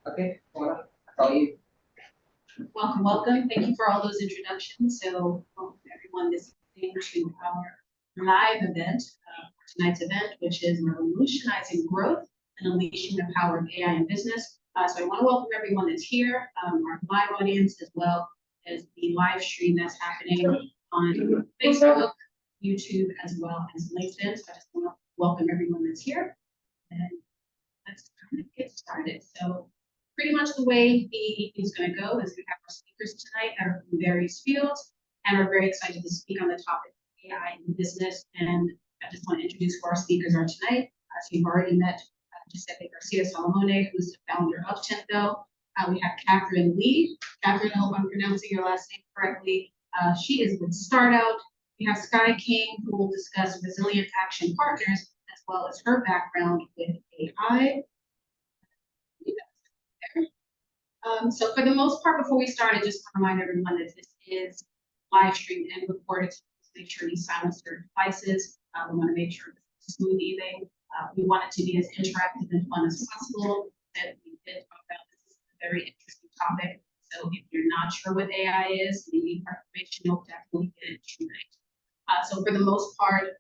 Okay, well, that's all you. Welcome, welcome. Thank you for all those introductions. So, welcome everyone this evening to our live event, tonight's event, which is Revolutionizing Growth and Unleashing the Power of AI in Business. So I want to welcome everyone that's here, our live audience, as well as the live stream that's happening on Facebook, YouTube, as well as LinkedIn. So I just want to welcome everyone that's here. And let's kind of get started. So pretty much the way the evening is going to go is we have our speakers tonight that are from various fields and are very excited to speak on the topic of AI in business. And I just want to introduce who our speakers are tonight. As you've already met Giuseppe Garcia Salomone, who's the founder of Tento. We have Catherine Lee. Catherine, I hope I'm pronouncing your last name correctly. She is with Startout. We have Sky King, who will discuss Resilient Action Partners, as well as her background with AI. So for the most part, before we start, I just want to remind everyone that this is live streamed and recorded. So please make sure you silence your devices. We want to make sure it's a smooth evening. We want it to be as interactive and fun as possible. And we did talk about this is a very interesting topic. So if you're not sure what AI is and you need more information, you'll definitely get it tonight. So for the most part,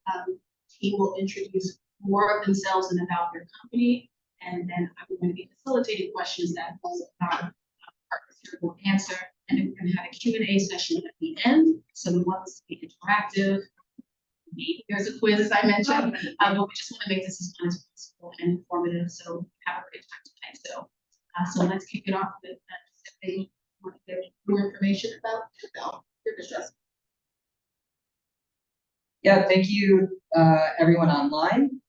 team will introduce more of themselves and about their company, and then I'm going to be facilitating questions that both our partners here will answer, and then we're going to have a Q&A session at the end. So we want this to be interactive. Here's a quiz, as I mentioned, but we just want to make this as fun as possible and informative. So have a great time tonight. So let's kick it off with if they want to get more information about your distress. Yeah, thank you, everyone online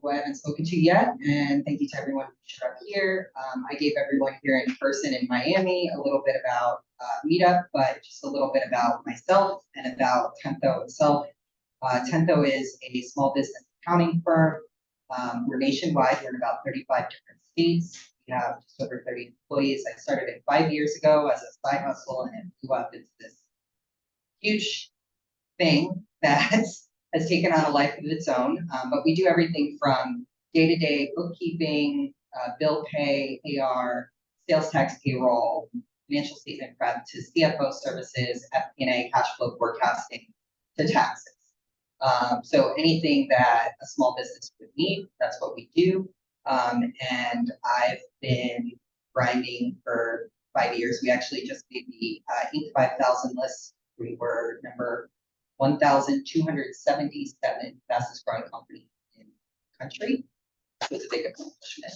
who I haven't spoken to yet, and thank you to everyone who showed up here. I gave everyone here in person in Miami a little bit about Meetup, but just a little bit about myself and about Tento itself. Tento is a small business accounting firm. We're nationwide. We're in about 35 different states. We have just over 30 employees. I started it 5 years ago as a side hustle, and it blew up into this huge thing that has taken on a life of its own. But we do everything from day-to-day bookkeeping, bill pay, AR, sales tax payroll, financial statement prep, to CFO services, FP&A, cash flow forecasting, to taxes. So anything that a small business would need, that's what we do. And I've been grinding for 5 years. We actually just made the Inc. 5000 list. We were number 1,277 fastest growing company in the country. It was a big accomplishment.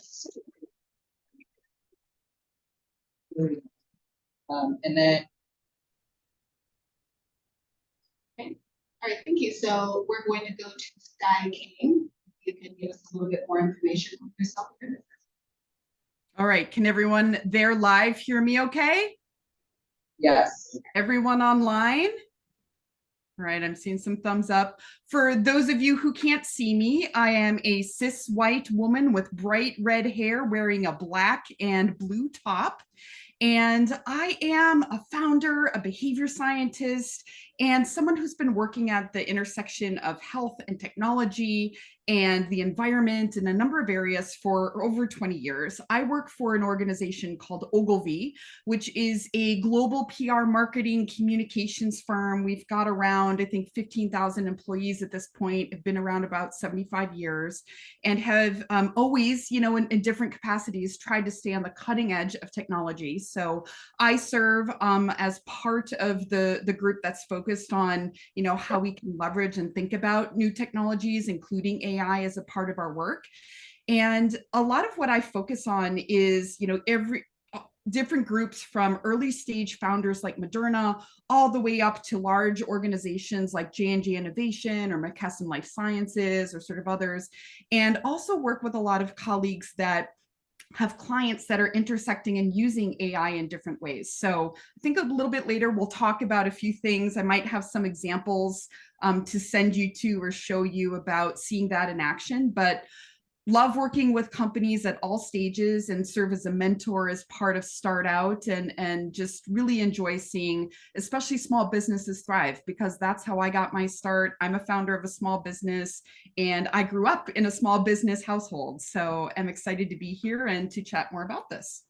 And then. Okay. All right, thank you. So we're going to go to Sky King. You can give us a little bit more information on yourself. All right, can everyone there live hear me okay? Yes. Everyone online? All right, I'm seeing some thumbs up. For those of you who can't see me, I am a cis white woman with bright red hair wearing a black and blue top. And I am a founder, a behavior scientist, and someone who's been working at the intersection of health and technology and the environment in a number of areas for over 20 years. I work for an organization called Ogilvy, which is a global PR marketing communications firm. We've got around, I think, 15,000 employees at this point, have been around about 75 years, and have always, in different capacities, tried to stay on the cutting edge of technology. So I serve as part of the group that's focused on, how we can leverage and think about new technologies, including AI, as a part of our work. And a lot of what I focus on is, every different groups, from early stage founders like Moderna all the way up to large organizations like J&J Innovation or McKesson Life Sciences or sort of others, and also work with a lot of colleagues that have clients that are intersecting and using AI in different ways. So I think a little bit later, we'll talk about a few things. I might have some examples to send you to or show you about seeing that in action, but love working with companies at all stages and serve as a mentor as part of Start Out, and just really enjoy seeing especially small businesses thrive, because that's how I got my start. I'm a founder of a small business and I grew up in a small business household. So I'm excited to be here and to chat more about this.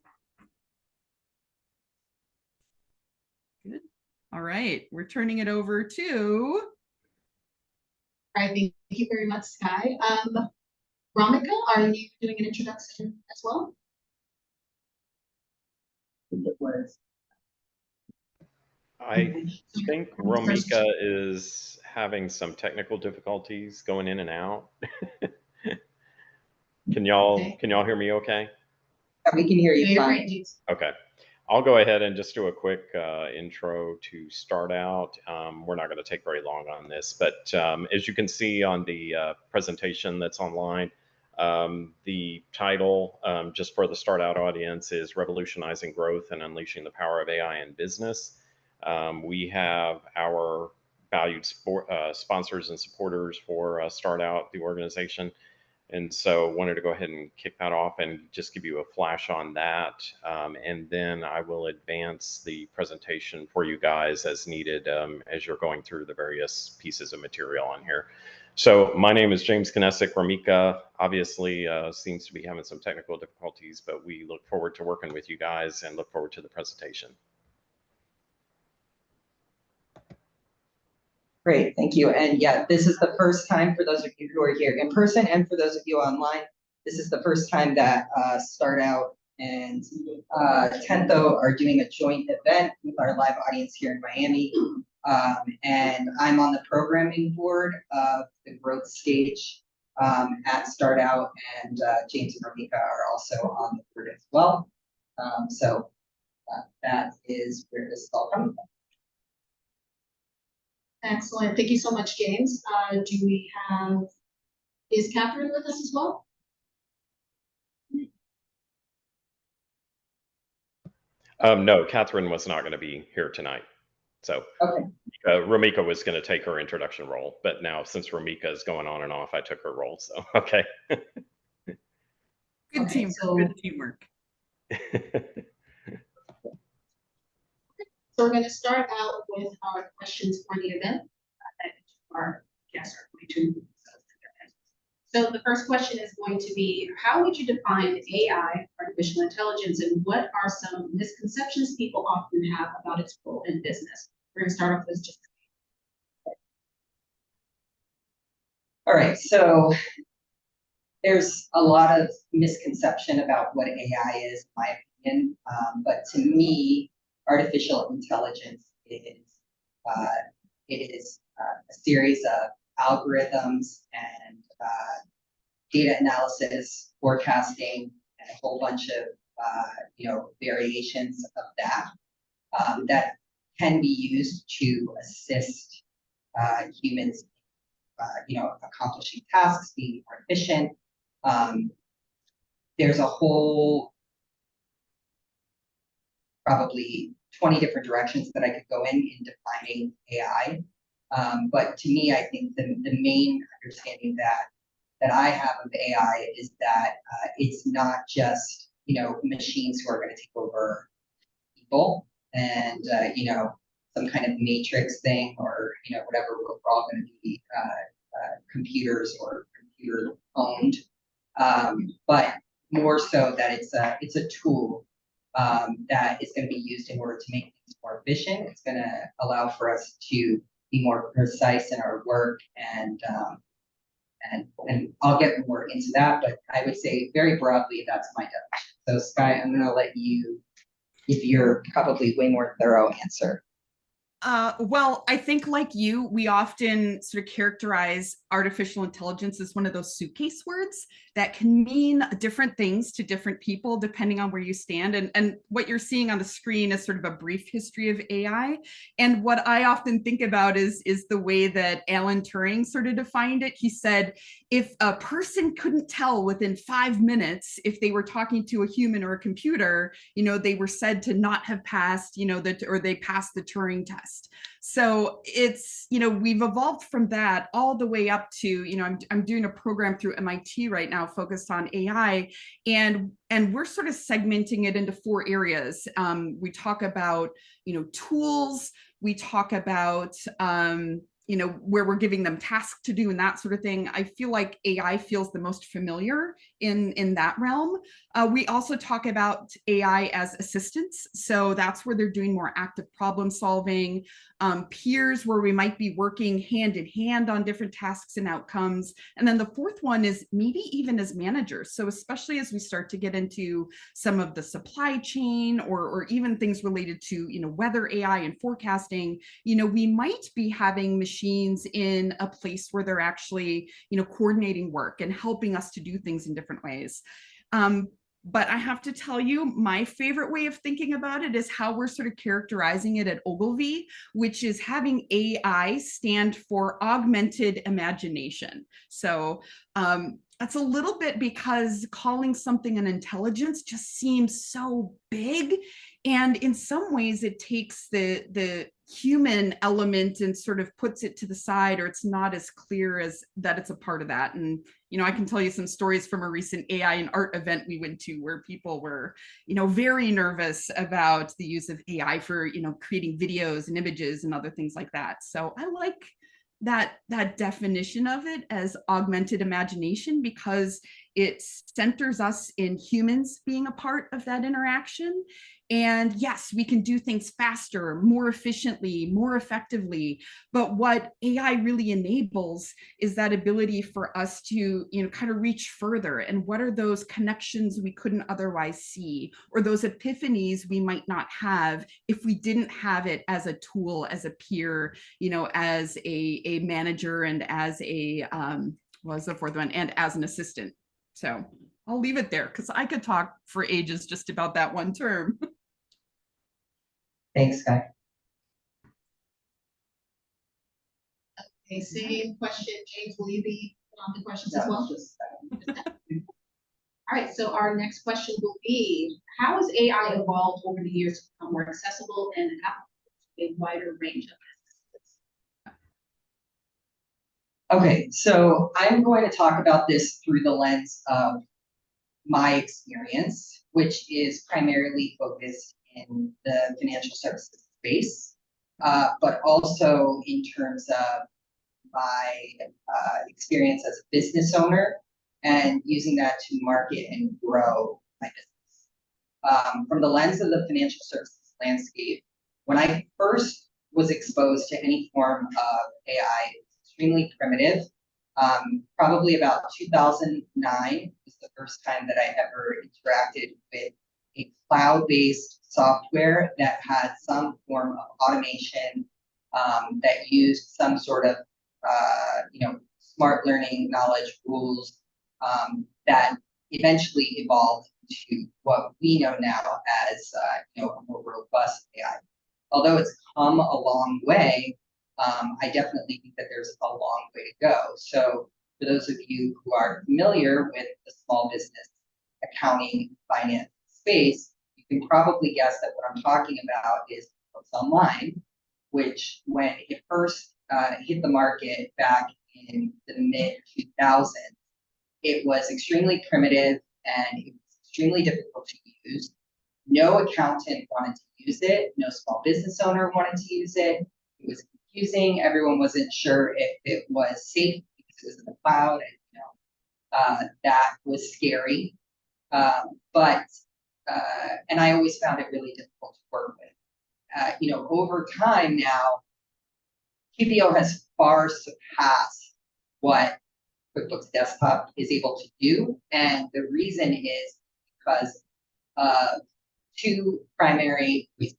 All right, we're turning it over to. All right, thank you very much, Sky. Ramika, are you doing an introduction as well? I think Romika is having some technical difficulties going in and out. Can y'all hear me okay? We can hear you You're fine. great, James. Okay. I'll go ahead and just do a quick intro to start out. We're not going to take very long on this, but as you can see on the presentation that's online, the title, just for the start out audience, is Revolutionizing Growth and Unleashing the Power of AI in Business. We have our valued sponsors and supporters for Start Out, the organization. And so wanted to go ahead and kick that off and just give you a flash on that. And then I will advance the presentation for you guys as needed as you're going through the various pieces of material on here. So my name is James Kinesic. Ramika obviously seems to be having some technical difficulties, but we look forward to working with you guys and look forward to the presentation. Great, thank you. And yeah, this is the first time for those of you who are here in person and for those of you online, this is the first time that Start Out and Tento are doing a joint event with our live audience here in Miami. And I'm on the programming board of the growth stage at Start Out, and James and Ramika are also on the board as well. So that is where this is all coming from. Excellent. Thank you so much, James. Is Catherine with us as well? No, Catherine was not going to be here tonight. So okay. Ramika was going to take her introduction role, but now since Ramika is going on and off, I took her role. So, okay. Good teamwork. So, good teamwork. So we're going to start out with our questions for the event that our guests are going to. So the first question is going to be, how would you define AI, artificial intelligence, and what are some misconceptions people often have about its role in business? We're going to start off with just. All right, so there's a lot of misconception about what AI is, in my opinion, but to me, artificial intelligence is a series of algorithms and data analysis, forecasting, and a whole bunch of variations of that that can be used to assist humans, accomplishing tasks, being more efficient. There's a whole probably 20 different directions that I could go in defining AI. But to me, I think the main understanding that I have of AI is that it's not just, machines who are going to take over people and, some kind of matrix thing or, whatever, we're all going to be computers or computer owned. But more so that it's a tool that is going to be used in order to make things more efficient. It's going to allow for us to be more precise in our work, and I'll get more into that, but I would say very broadly that's my definition. So Sky, I'm going to let you give your probably way more thorough answer. Well, I think like you, we often sort of characterize artificial intelligence as one of those suitcase words that can mean different things to different people depending on where you stand. And what you're seeing on the screen is sort of a brief history of AI. And what I often think about is the way that Alan Turing sort of defined it. He said, if a person couldn't tell within 5 minutes if they were talking to a human or a computer, they were said to not have passed, or they passed the Turing test. So it's, we've evolved from that all the way up to, I'm doing a program through MIT right now focused on AI, and we're sort of segmenting it into 4 areas. We talk about, tools, we talk about, where we're giving them tasks to do and that sort of thing, I feel like AI feels the most familiar in that realm. We also talk about AI as assistants. So that's where they're doing more active problem solving, peers where we might be working hand in hand on different tasks and outcomes. And then the fourth one is maybe even as managers. So especially as we start to get into some of the supply chain or even things related to, weather AI and forecasting, we might be having machines in a place where they're actually, coordinating work and helping us to do things in different ways. But I have to tell you, my favorite way of thinking about it is how we're sort of characterizing it at Ogilvy, which is having AI stand for augmented imagination. So that's a little bit because calling something an intelligence just seems so big. And in some ways, it takes the human element and sort of puts it to the side, or it's not as clear as that it's a part of that. And I can tell you some stories from a recent AI and art event we went to where people were, very nervous about the use of AI for, creating videos and images and other things like that. So I like that definition of it as augmented imagination because it centers us in humans being a part of that interaction. And yes, we can do things faster, more efficiently, more effectively. But what AI really enables is that ability for us to, kind of reach further. And what are those connections we couldn't otherwise see, or those epiphanies we might not have if we didn't have it as a tool, as a peer, as a manager, and as a what was the fourth one, and as an assistant. So I'll leave it there because I could talk for ages just about that one term. Thanks, Sky. Okay, same question. James, will you be on the questions No, as well? just, All right, so our next question will be, how has AI evolved over the years to become more accessible and applicable to a wider range of businesses? Okay, so I'm going to talk about this through the lens of my experience, which is primarily focused in the financial services space, but also in terms of my experience as a business owner and using that to market and grow my business. From the lens of the financial services landscape, when I first was exposed to any form of AI, it was extremely primitive. Probably about 2009 was the first time that I ever interacted with a cloud-based software that had some form of automation that used some sort of smart learning knowledge rules that eventually evolved to what we know now as a more robust AI. Although it's come a long way, I definitely think that there's a long way to go. So for those of you who are familiar with the small business accounting finance space, you can probably guess that what I'm talking about is QuickBooks Online, which when it first hit the market back in the mid 2000s, it was extremely primitive and it was extremely difficult to use. No accountant wanted to use it. No small business owner wanted to use it. It was confusing. Everyone wasn't sure if it was safe because it was in the cloud, and that was scary. And I always found it really difficult to work with. Over time now, QBO has far surpassed what QuickBooks Desktop is able to do, and the reason is because of two primary reasons.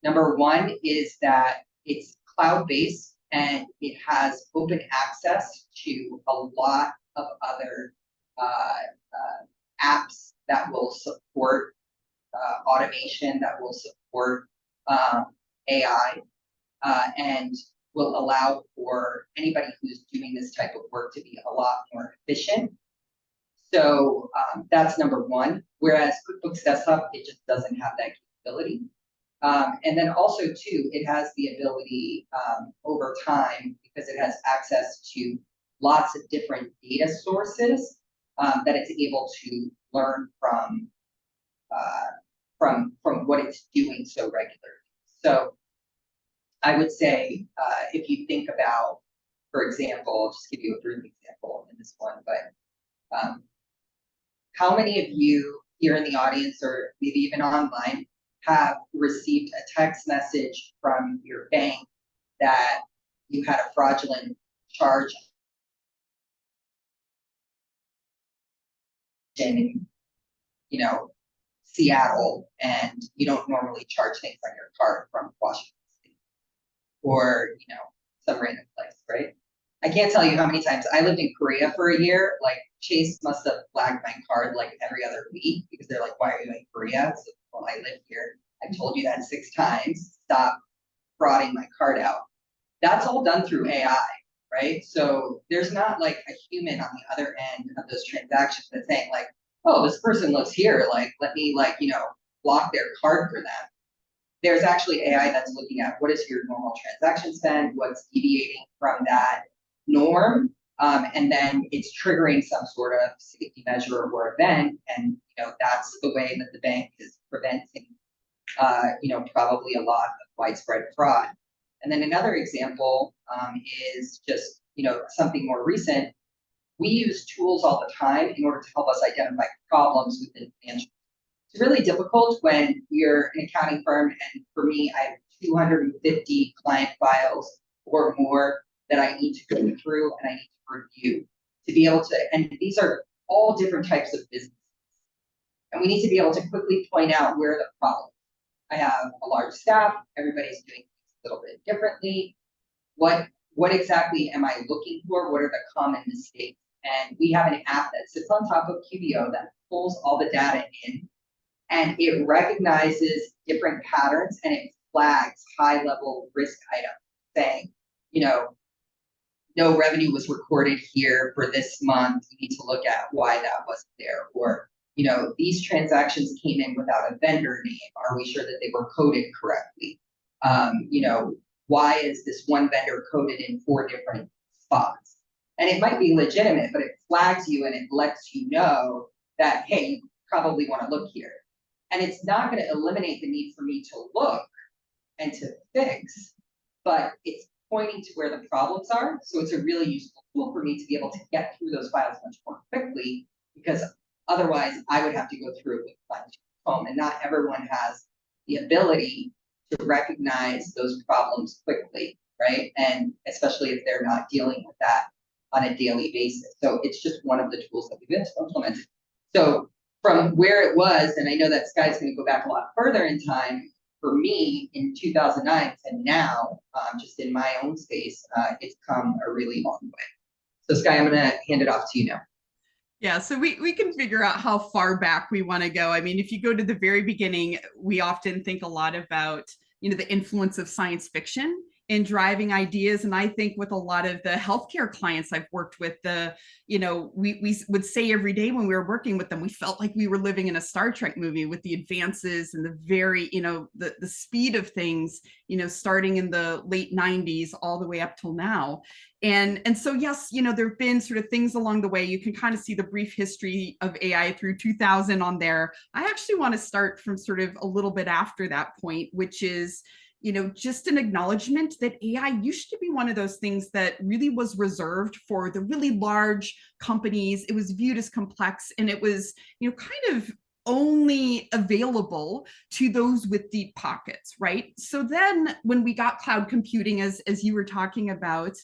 Number one is that it's cloud-based and it has open access to a lot of other apps that will support automation, that will support AI, and will allow for anybody who's doing this type of work to be a lot more efficient. So that's number one. Whereas QuickBooks Desktop, it just doesn't have that capability. And then also too, it has the ability over time, because it has access to lots of different data sources, that it's able to learn from what it's doing so regularly. So I would say, if you think about, for example, I'll just give you a brief example in this one, but how many of you here in the audience or maybe even online have received a text message from your bank that you had a fraudulent charge in, you know, Seattle, and you don't normally charge things on your card from Washington State or, you know, some random place, right? I can't tell you how many times I lived in Korea for a year. Like, Chase must have flagged my card like every other week because they're like, why are you in Korea? So, well, I live here. I told you that 6 times. Stop frauding my card out. That's all done through AI, right? So there's not like a human on the other end of those transactions that's saying like, oh, this person lives here, like, let me, like, you know, block their card for them. There's actually AI that's looking at what is your normal transaction spend, what's deviating from that norm, and then it's triggering some sort of safety measure or event, and, you know, that's the way that the bank is preventing, you know, probably a lot of widespread fraud. And then another example is just, you know, something more recent. We use tools all the time in order to help us identify problems within financial. It's really difficult when you're an accounting firm, and for me, I have 250 client files or more that I need to go through and I need to review to be able to, and these are all different types of businesses. And we need to be able to quickly point out where the problem is. I have a large staff, everybody's doing things a little bit differently. What exactly am I looking for? What are the common mistakes? And we have an app that sits on top of QBO that pulls all the data in, and it recognizes different patterns and it flags high-level risk items saying, you know, no revenue was recorded here for this month. You need to look at why that wasn't there. Or, you know, these transactions came in without a vendor name. Are we sure that they were coded correctly? You know, why is this one vendor coded in 4 different spots? And it might be legitimate, but it flags you and it lets you know that, hey, you probably want to look here. And it's not going to eliminate the need for me to look and to fix, but it's pointing to where the problems are. So it's a really useful tool for me to be able to get through those files much more quickly, because otherwise I would have to go through it with fine-tooth comb, and not everyone has the ability to recognize those problems quickly, right? And especially if they're not dealing with that on a daily basis. So it's just one of the tools that we've implemented. So from where it was, and I know that Sky's going to go back a lot further in time, for me in 2009 to now, just in my own space, it's come a really long way. So Sky, I'm going to hand it off to you now. Yeah, so we can figure out how far back we want to go. I mean, if you go to the very beginning, we often think a lot about, you know, the influence of science fiction in driving ideas. And I think with a lot of the healthcare clients I've worked with, you know, we would say every day when we were working with them, we felt like we were living in a Star Trek movie with the advances and the very, you know, the speed of things, you know, starting in the late 90s all the way up till now. And so, yes, you know, there have been sort of things along the way. You can kind of see the brief history of AI through 2000 on there. I actually want to start from sort of a little bit after that point, which is, you know, just an acknowledgement that AI used to be one of those things that really was reserved for the really large companies. It was viewed as complex, and it was, you know, kind of only available to those with deep pockets, right? So then when we got cloud computing, as you were talking about,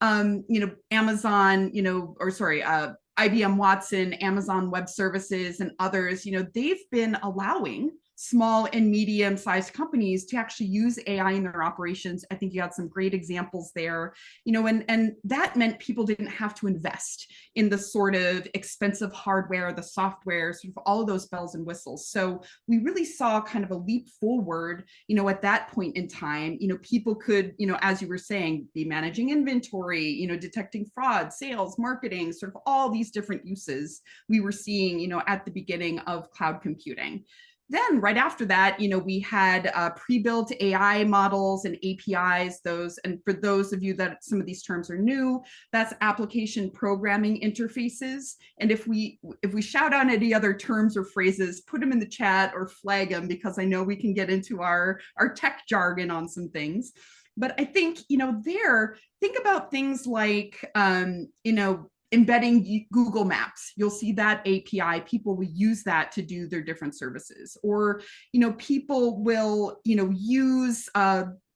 you know, Amazon, you know, or sorry, IBM Watson, Amazon Web Services, and others, you know, they've been allowing small and medium-sized companies to actually use AI in their operations. I think you had some great examples there, you know, and that meant people didn't have to invest in the sort of expensive hardware, the software, sort of all of those bells and whistles. So we really saw kind of a leap forward, you know, at that point in time. You know, people could, you know, as you were saying, be managing inventory, you know, detecting fraud, sales, marketing, sort of all these different uses we were seeing, you know, at the beginning of cloud computing. Then right after that, you know, we had pre-built AI models and APIs, those, and for those of you that some of these terms are new, that's application programming interfaces. And if we shout out any other terms or phrases, put them in the chat or flag them, because I know we can get into our tech jargon on some things. But I think, think about things like, embedding Google Maps. You'll see that API. People will use that to do their different services. Or, people will, use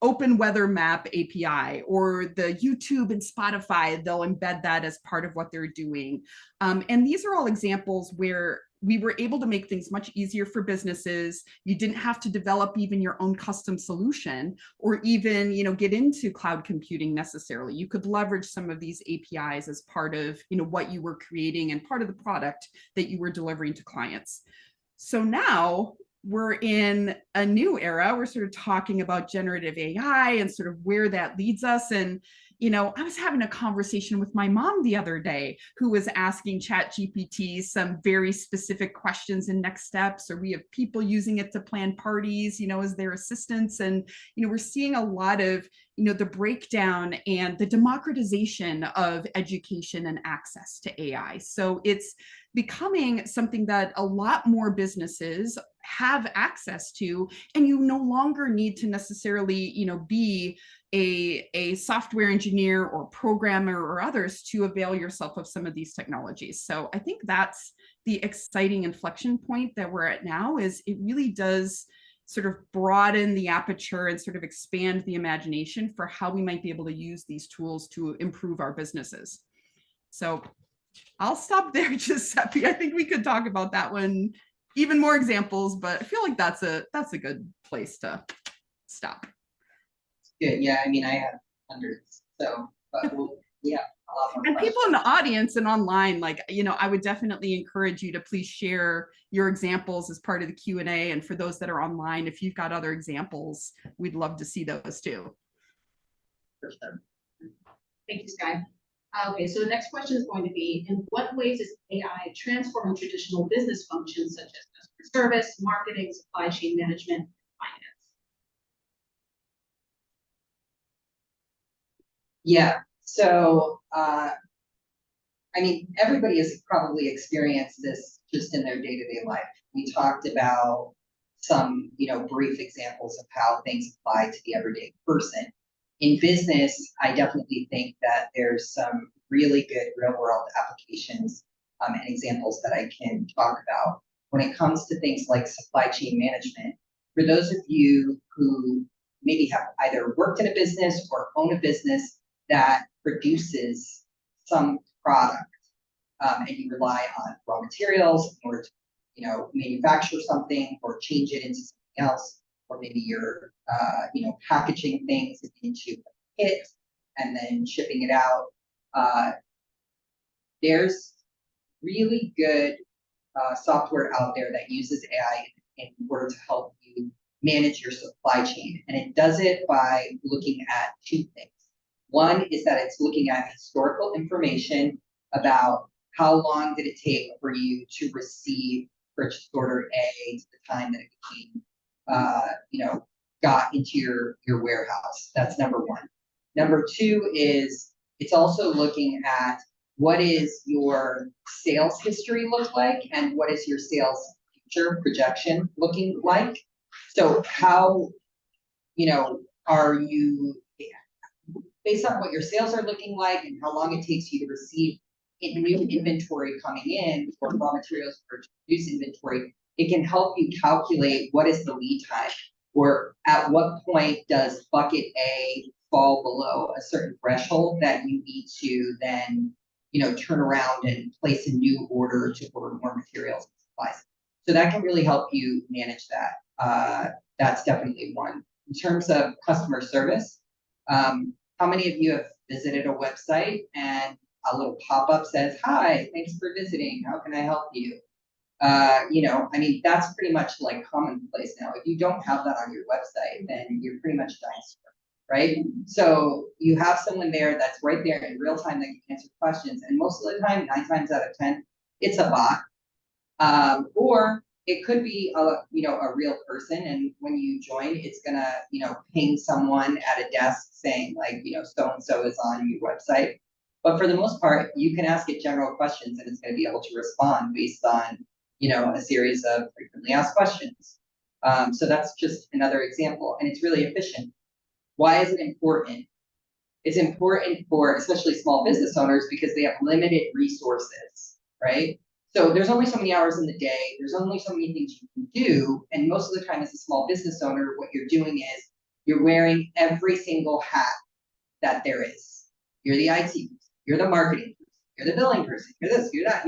Open Weather Map API, or the YouTube and Spotify, they'll embed that as part of what they're doing. And these are all examples where we were able to make things much easier for businesses. You didn't have to develop even your own custom solution, or even, get into cloud computing necessarily. You could leverage some of these APIs as part of, what you were creating and part of the product that you were delivering to clients. So now we're in a new era. We're sort of talking about generative AI and sort of where that leads us. And, I was having a conversation with my mom the other day, who was asking ChatGPT some very specific questions and next steps, or we have people using it to plan parties, as their assistants. And, we're seeing a lot of, the breakdown and the democratization of education and access to AI. So it's becoming something that a lot more businesses have access to, and you no longer need to necessarily, be a software engineer or programmer or others to avail yourself of some of these technologies. So I think that's the exciting inflection point that we're at now, is it really does sort of broaden the aperture and sort of expand the imagination for how we might be able to use these tools to improve our businesses. So I'll stop there, Giuseppe. I think we could talk about that one, even more examples, but I feel like that's a good place to stop. Good. Yeah, I mean, I have hundreds, so, but yeah. And people in the audience and online, I would definitely encourage you to please share your examples as part of the Q&A. And for those that are online, if you've got other examples, we'd love to see those too. For sure. Thank you, Sky. Okay, so the next question is going to be, in what ways is AI transforming traditional business functions such as customer service, marketing, supply chain management, finance? Yeah, so, I mean, everybody has probably experienced this just in their day-to-day life. We talked about some, brief examples of how things apply to the everyday person. In business, I definitely think that there's some really good real-world applications and examples that I can talk about when it comes to things like supply chain management. For those of you who maybe have either worked in a business or own a business that produces some product, and you rely on raw materials in order to, manufacture something or change it into something else, or maybe you're, packaging things into a kit and then shipping it out. There's really good software out there that uses AI in order to help you manage your supply chain, and it does it by looking at two things. One is that it's looking at historical information about how long did it take for you to receive purchase order A to the time that it became, got into your warehouse. That's number one. Number two is it's also looking at what is your sales history look like, and what is your sales future projection looking like. So how, are you, based on what your sales are looking like and how long it takes you to receive new inventory coming in, or raw materials for produce inventory, it can help you calculate what is the lead time, or at what point does bucket A fall below a certain threshold that you need to then, turn around and place a new order to order more materials and supplies. So that can really help you manage that. That's definitely one. In terms of customer service, how many of you have visited a website and a little pop-up says, "Hi, thanks for visiting. How can I help you?" That's pretty much like commonplace now. If you don't have that on your website, then you're pretty much dying, right? So you have someone there that's right there in real time that can answer questions. And most of the time, 9 times out of 10, it's a bot. Or it could be a real person, and when you join, it's gonna, ping someone at a desk saying like, so-and-so is on your website. But for the most part, you can ask it general questions and it's gonna be able to respond based on, a series of frequently asked questions. So that's just another example, and it's really efficient. Why is it important? It's important for especially small business owners because they have limited resources, right? So there's only so many hours in the day. There's only so many things you can do. And most of the time as a small business owner, what you're doing is you're wearing every single hat that there is. You're the IT person, you're the marketing person, you're the billing person, you're this, you're that,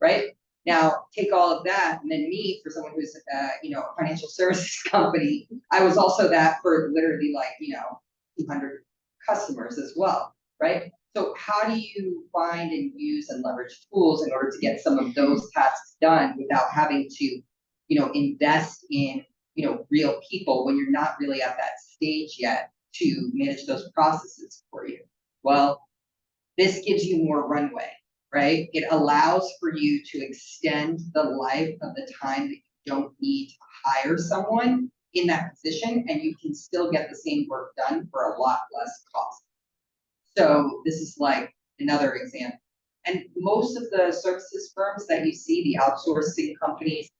right? Now take all of that, and then me, for someone who's a financial services company, I was also that for literally 200 customers as well, right? So how do you find and use and leverage tools in order to get some of those tasks done without having to, invest in, real people when you're not really at that stage yet to manage those processes for you? Well, this gives you more runway, right? It allows for you to extend the life of the time that you don't need to hire someone in that position, and you can still get the same work done for a lot less cost. So this is like another example. And most of the services firms that you see, the outsourcing companies,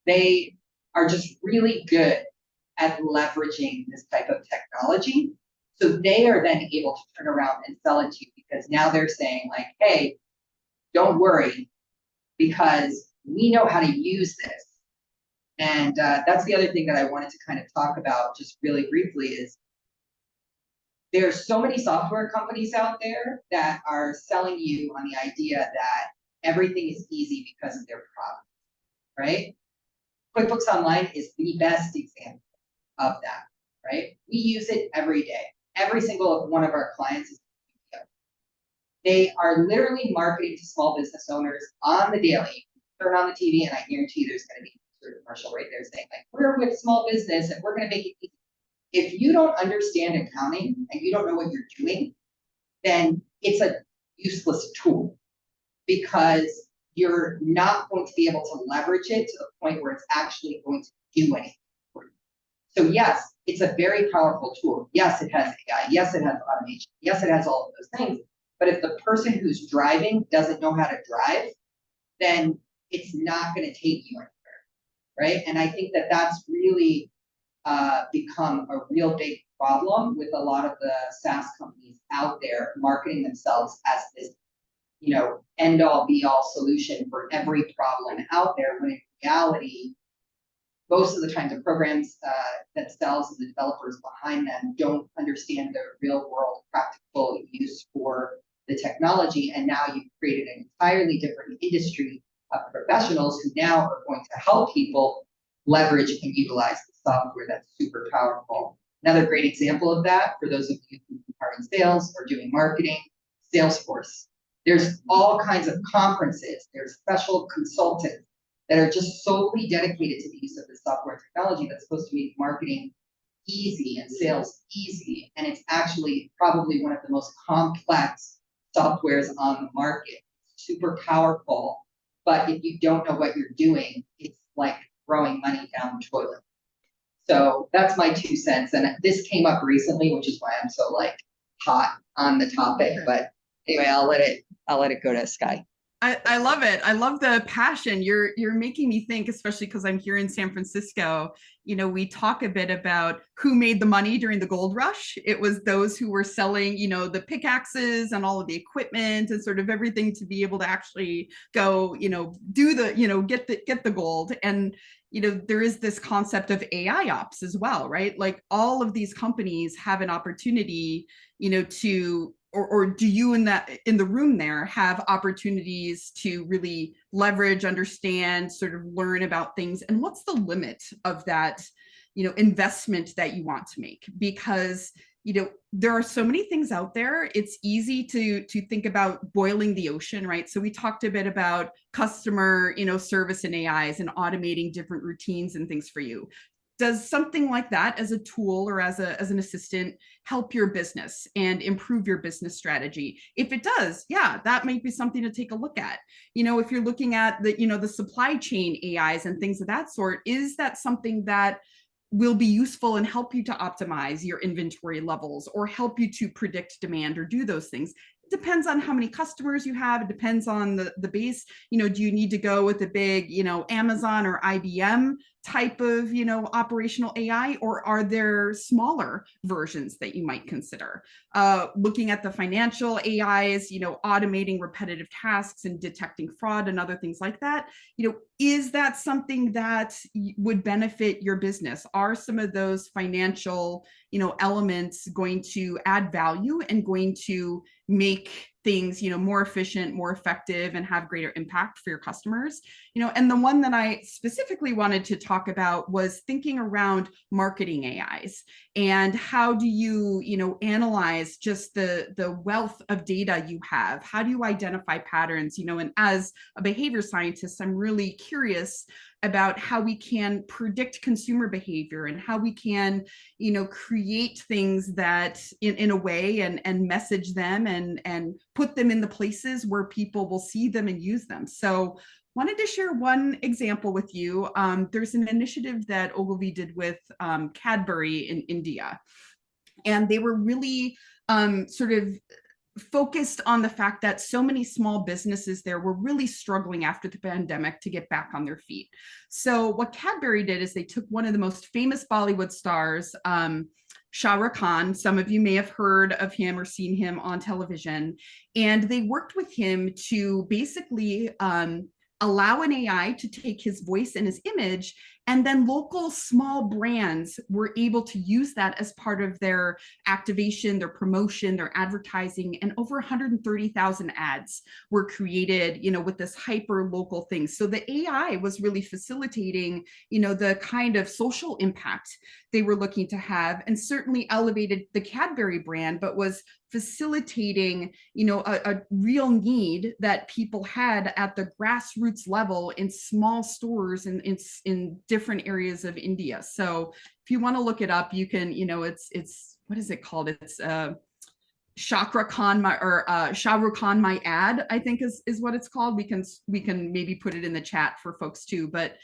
they are just really good at leveraging this type of technology. So they are then able to turn around and sell it to you because now they're saying like, hey, don't worry, because we know how to use this. And that's the other thing that I wanted to kind of talk about just really briefly is there's so many software companies out there that are selling you on the idea that everything is easy because of their product, right? QuickBooks Online is the best example of that, right? We use it every day. Every single one of our clients is they are literally marketing to small business owners on the daily. Turn on the TV and I guarantee you there's going to be a commercial right there saying like, we're with small business and we're going to make it easy. If you don't understand accounting and you don't know what you're doing, then it's a useless tool because you're not going to be able to leverage it to the point where it's actually going to do anything for you. So yes, it's a very powerful tool. Yes, it has AI. Yes, it has automation. Yes, it has all of those things. But if the person who's driving doesn't know how to drive, then it's not going to take you anywhere, right? And I think that that's really become a real big problem with a lot of the SaaS companies out there marketing themselves as this, end all be all solution for every problem out there, when in reality, most of the times the programs themselves and the developers behind them don't understand the real world practical use for the technology. And now you've created an entirely different industry of professionals who now are going to help people leverage and utilize the software that's super powerful. Another great example of that, for those of you who are in sales or doing marketing, Salesforce. There's all kinds of conferences, there's special consultants that are just solely dedicated to the use of the software technology that's supposed to make marketing easy and sales easy. And it's actually probably one of the most complex softwares on the market. Super powerful, but if you don't know what you're doing, it's like throwing money down the toilet. So that's my 2 cents. And this came up recently, which is why I'm so hot on the topic. But anyway, I'll let it go to Sky. I love it. I love the passion. You're making me think, especially because I'm here in San Francisco. We talk a bit about who made the money during the gold rush. It was those who were selling, the pickaxes and all of the equipment and sort of everything to be able to actually go, do the, get the gold. And there is this concept of AI ops as well, right? Like all of these companies have an opportunity, to or do you in the room there have opportunities to really leverage, understand, sort of learn about things? And what's the limit of that, investment that you want to make? Because, there are so many things out there. It's easy to think about boiling the ocean, right? So we talked a bit about customer, service and AIs and automating different routines and things for you. Does something like that as a tool or as an assistant help your business and improve your business strategy? If it does, yeah, that might be something to take a look at. If you're looking at the supply chain AIs and things of that sort, is that something that will be useful and help you to optimize your inventory levels or help you to predict demand or do those things? depends on how many customers you have. It depends on the base. Do you need to go with a big, Amazon or IBM type of, operational AI, or are there smaller versions that you might consider? Looking at the financial AIs, automating repetitive tasks and detecting fraud and other things like that, is that something that would benefit your business? Are some of those financial, elements going to add value and going to make things, more efficient, more effective, and have greater impact for your customers? And the one that I specifically wanted to talk about was thinking around marketing AIs, and how do you, analyze just the wealth of data you have? How do you identify patterns? And as a behavior scientist, I'm really curious about how we can predict consumer behavior and how we can, create things that in a way and message them and put them in the places where people will see them and use them. So wanted to share one example with you. There's an initiative that Ogilvy did with Cadbury in India, and they were really sort of focused on the fact that so many small businesses there were really struggling after the pandemic to get back on their feet. So what Cadbury did is they took one of the most famous Bollywood stars, Shah Rukh Khan. Some of you may have heard of him or seen him on television, and they worked with him to basically allow an AI to take his voice and his image, and then local small brands were able to use that as part of their activation, their promotion, their advertising, and over 130,000 ads were created, with this hyper local thing. So the AI was really facilitating, the kind of social impact they were looking to have, and certainly elevated the Cadbury brand, but was facilitating, a real need that people had at the grassroots level in small stores and in different areas of India. So if you want to look it up, you can, it's what is it called? It's Shah Rukh Khan my ad, I think is what it's called. We can maybe put it in the chat for folks too, but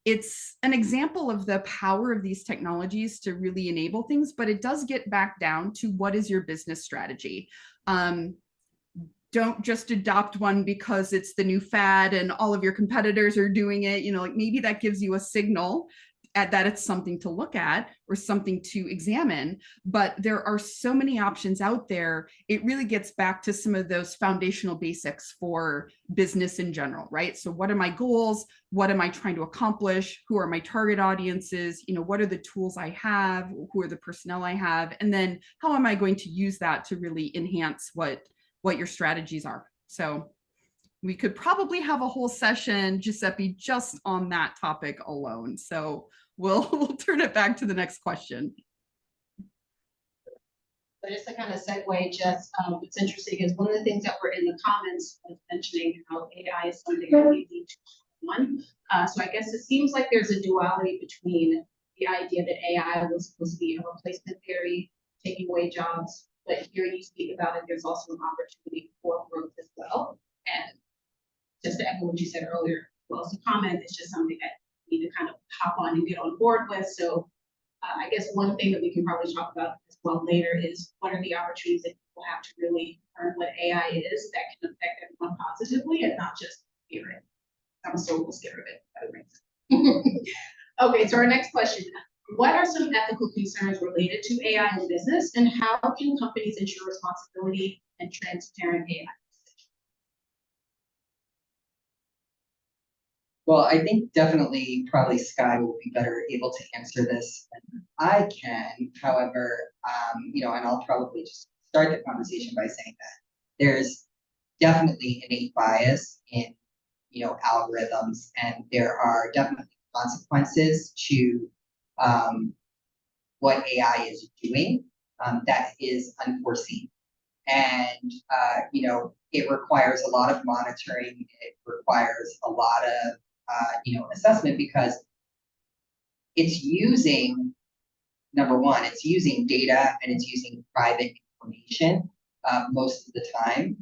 it's an example of the power of these technologies to really enable things, but it does get back down to what is your business strategy. Don't just adopt one because it's the new fad and all of your competitors are doing it. Maybe that gives you a signal that it's something to look at or something to examine, but there are so many options out there. It really gets back to some of those foundational basics for business in general, right? So what are my goals? What am I trying to accomplish? Who are my target audiences? What are the tools I have? Who are the personnel I have? And then how am I going to use that to really enhance what your strategies are? So we could probably have a whole session, Giuseppe, just on that topic alone. So we'll turn it back to the next question. So just to kind of segue, just what's interesting is one of the things that were in the comments was mentioning how AI is something that we need to one. So I guess it seems like there's a duality between the idea that AI was supposed to be a replacement theory, taking away jobs, but here you speak about it, there's also an opportunity for growth as well. And just to echo what you said earlier, as well as a comment, it's just something that you need to kind of hop on and get on board with. So I guess one thing that we can probably talk about as well later is what are the opportunities that people have to really learn what AI is that can affect everyone positively and not just fear it. I'm so scared of it, by the way. Okay, so our next question. What are some ethical concerns related to AI in business, and how can companies ensure responsibility and transparent AI? Well, I think definitely probably Sky will be better able to answer this than I can. However, and I'll probably just start the conversation by saying that there's definitely innate bias in, algorithms, and there are definitely consequences to what AI is doing that is unforeseen. And, it requires a lot of monitoring. It requires a lot of assessment, because it's using, number one, it's using data and it's using private information most of the time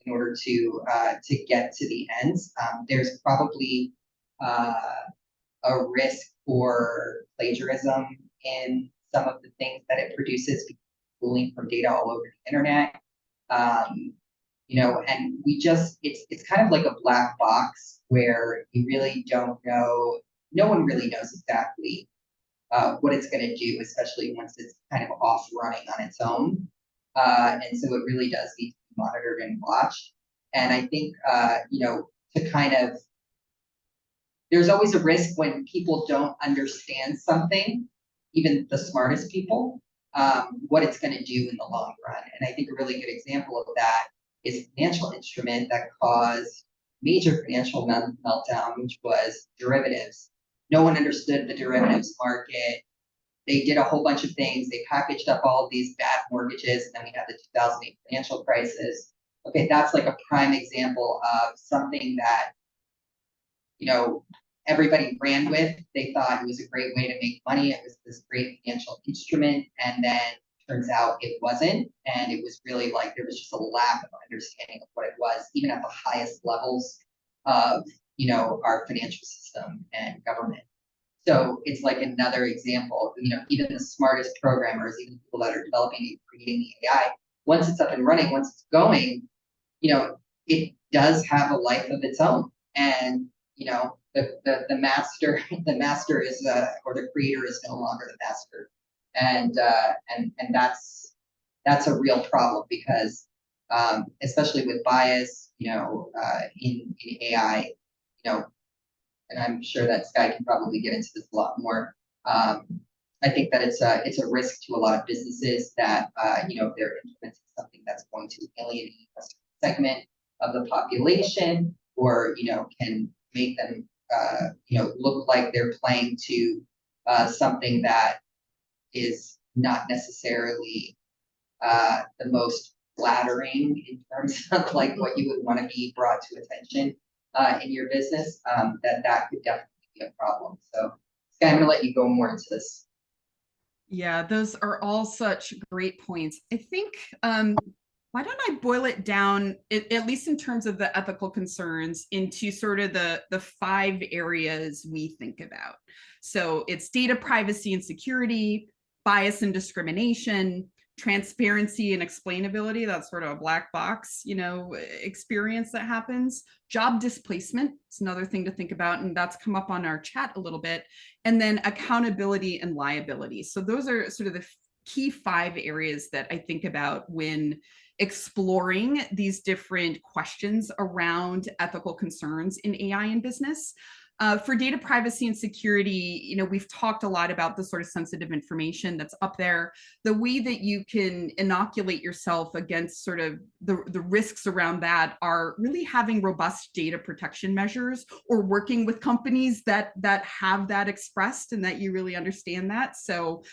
in order to get to the ends. There's probably a risk for plagiarism in some of the things that it produces, pulling from data all over the internet. and it's kind of like a black box where you really don't know, no one really knows exactly what it's going to do, especially once it's kind of off running on its own. And so it really does need to be monitored and watched. And I think, to kind of, there's always a risk when people don't understand something, even the smartest people, what it's going to do in the long run. And I think a really good example of that is a financial instrument that caused major financial meltdown, which was derivatives. No one understood the derivatives market. They did a whole bunch of things. They packaged up all of these bad mortgages, and then we had the 2008 financial crisis. Okay, that's like a prime example of something that, everybody ran with. They thought it was a great way to make money. It was this great financial instrument, and then turns out it wasn't. And it was really like there was just a lack of understanding of what it was, even at the highest levels of, our financial system and government. So it's like another example, even the smartest programmers, even people that are developing and creating the AI, once it's up and running, once it's going, it does have a life of its own. And, the master, the master is, or the creator is no longer the master. And that's a real problem because, especially with bias, in AI, and I'm sure that Sky can probably get into this a lot more. I think that it's a risk to a lot of businesses that if they're implementing something that's going to alienate a segment of the population, or can make them look like they're playing to something that is not necessarily the most flattering in terms of like what you would want to be brought to attention in your business, that could definitely be a problem. So, Sky, I'm going to let you go more into this. Yeah, those are all such great points. I think, why don't I boil it down, at least in terms of the ethical concerns, into sort of the 5 areas we think about. So it's data privacy and security, bias and discrimination, transparency and explainability. That's sort of a black box, experience that happens. Job displacement is another thing to think about, and that's come up on our chat a little bit. And then accountability and liability. So those are sort of the key 5 areas that I think about when exploring these different questions around ethical concerns in AI in business. For data privacy and security, we've talked a lot about the sort of sensitive information that's up there. The way that you can inoculate yourself against sort of the risks around that are really having robust data protection measures, or working with companies that have that expressed and that you really understand that. So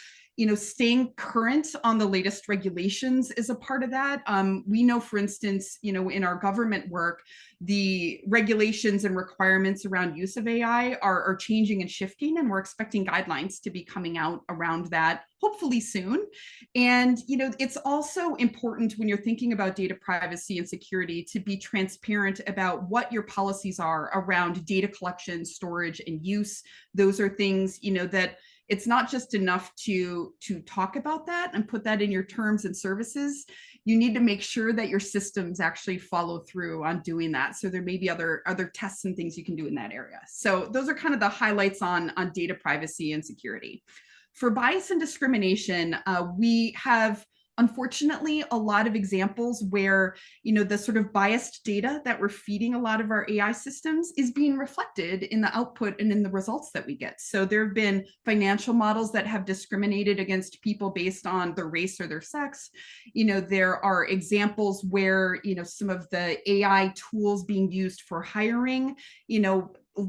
staying current on the latest regulations is a part of that. We know, for instance, in our government work, the regulations and requirements around use of AI are changing and shifting, and we're expecting guidelines to be coming out around that hopefully soon. And, it's also important when you're thinking about data privacy and security to be transparent about what your policies are around data collection, storage, and use. Those are things, that it's not just enough to talk about that and put that in your terms and services. You need to make sure that your systems actually follow through on doing that. So there may be other tests and things you can do in that area. So those are kind of the highlights on data privacy and security. For bias and discrimination, we have, unfortunately, a lot of examples where, the sort of biased data that we're feeding a lot of our AI systems is being reflected in the output and in the results that we get. So there have been financial models that have discriminated against people based on their race or their sex. There are examples where, some of the AI tools being used for hiring,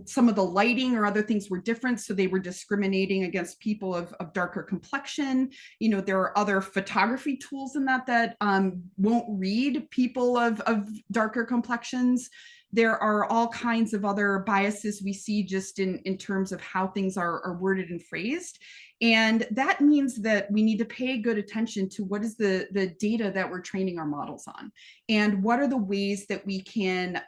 some of the lighting or other things were different, so they were discriminating against people of darker complexion. There are other photography tools in that won't read people of darker complexions. There are all kinds of other biases we see just in terms of how things are worded and phrased. And that means that we need to pay good attention to what is the data that we're training our models on, and what are the ways that we can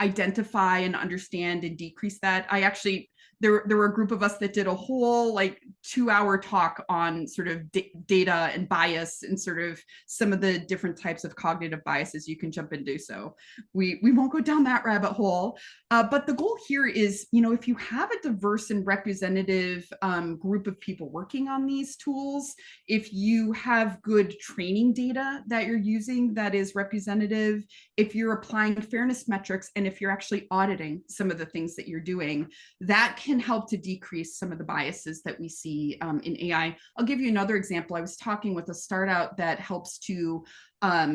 identify and understand and decrease that. I actually there were a group of us that did a whole like 2-hour talk on sort of data and bias and sort of some of the different types of cognitive biases you can jump into. So we won't go down that rabbit hole. But the goal here is, if you have a diverse and representative group of people working on these tools, if you have good training data that you're using that is representative, if you're applying fairness metrics, and if you're actually auditing some of the things that you're doing, that can help to decrease some of the biases that we see in AI. I'll give you another example. I was talking with a startup that helps to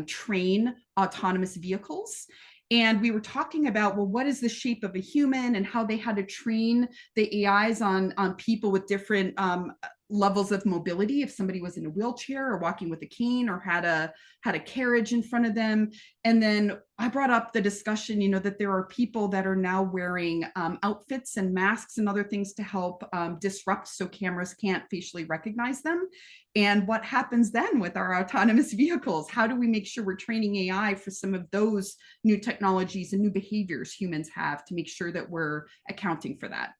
train autonomous vehicles. And we were talking about, well, what is the shape of a human and how they had to train the AIs on people with different levels of mobility. If somebody was in a wheelchair or walking with a cane or had a carriage in front of them. And then I brought up the discussion, that there are people that are now wearing outfits and masks and other things to help disrupt so cameras can't facially recognize them. And what happens then with our autonomous vehicles? How do we make sure we're training AI for some of those new technologies and new behaviors humans have to make sure that we're accounting for that?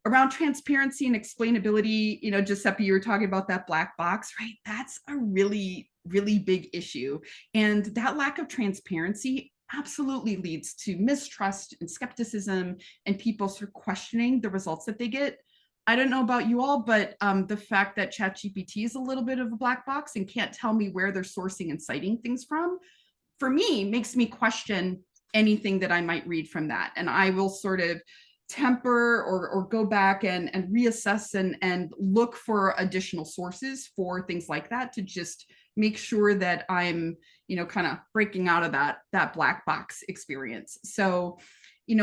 Around transparency and explainability, Giuseppe, you were talking about that black box, right? That's a really, really big issue. And that lack of transparency absolutely leads to mistrust and skepticism and people sort of questioning the results that they get. I don't know about you all, but the fact that ChatGPT is a little bit of a black box and can't tell me where they're sourcing and citing things from, for me, makes me question anything that I might read from that. And I will sort of temper or go back and reassess and look for additional sources for things like that to just make sure that I'm, kind of breaking out of that black box experience. So,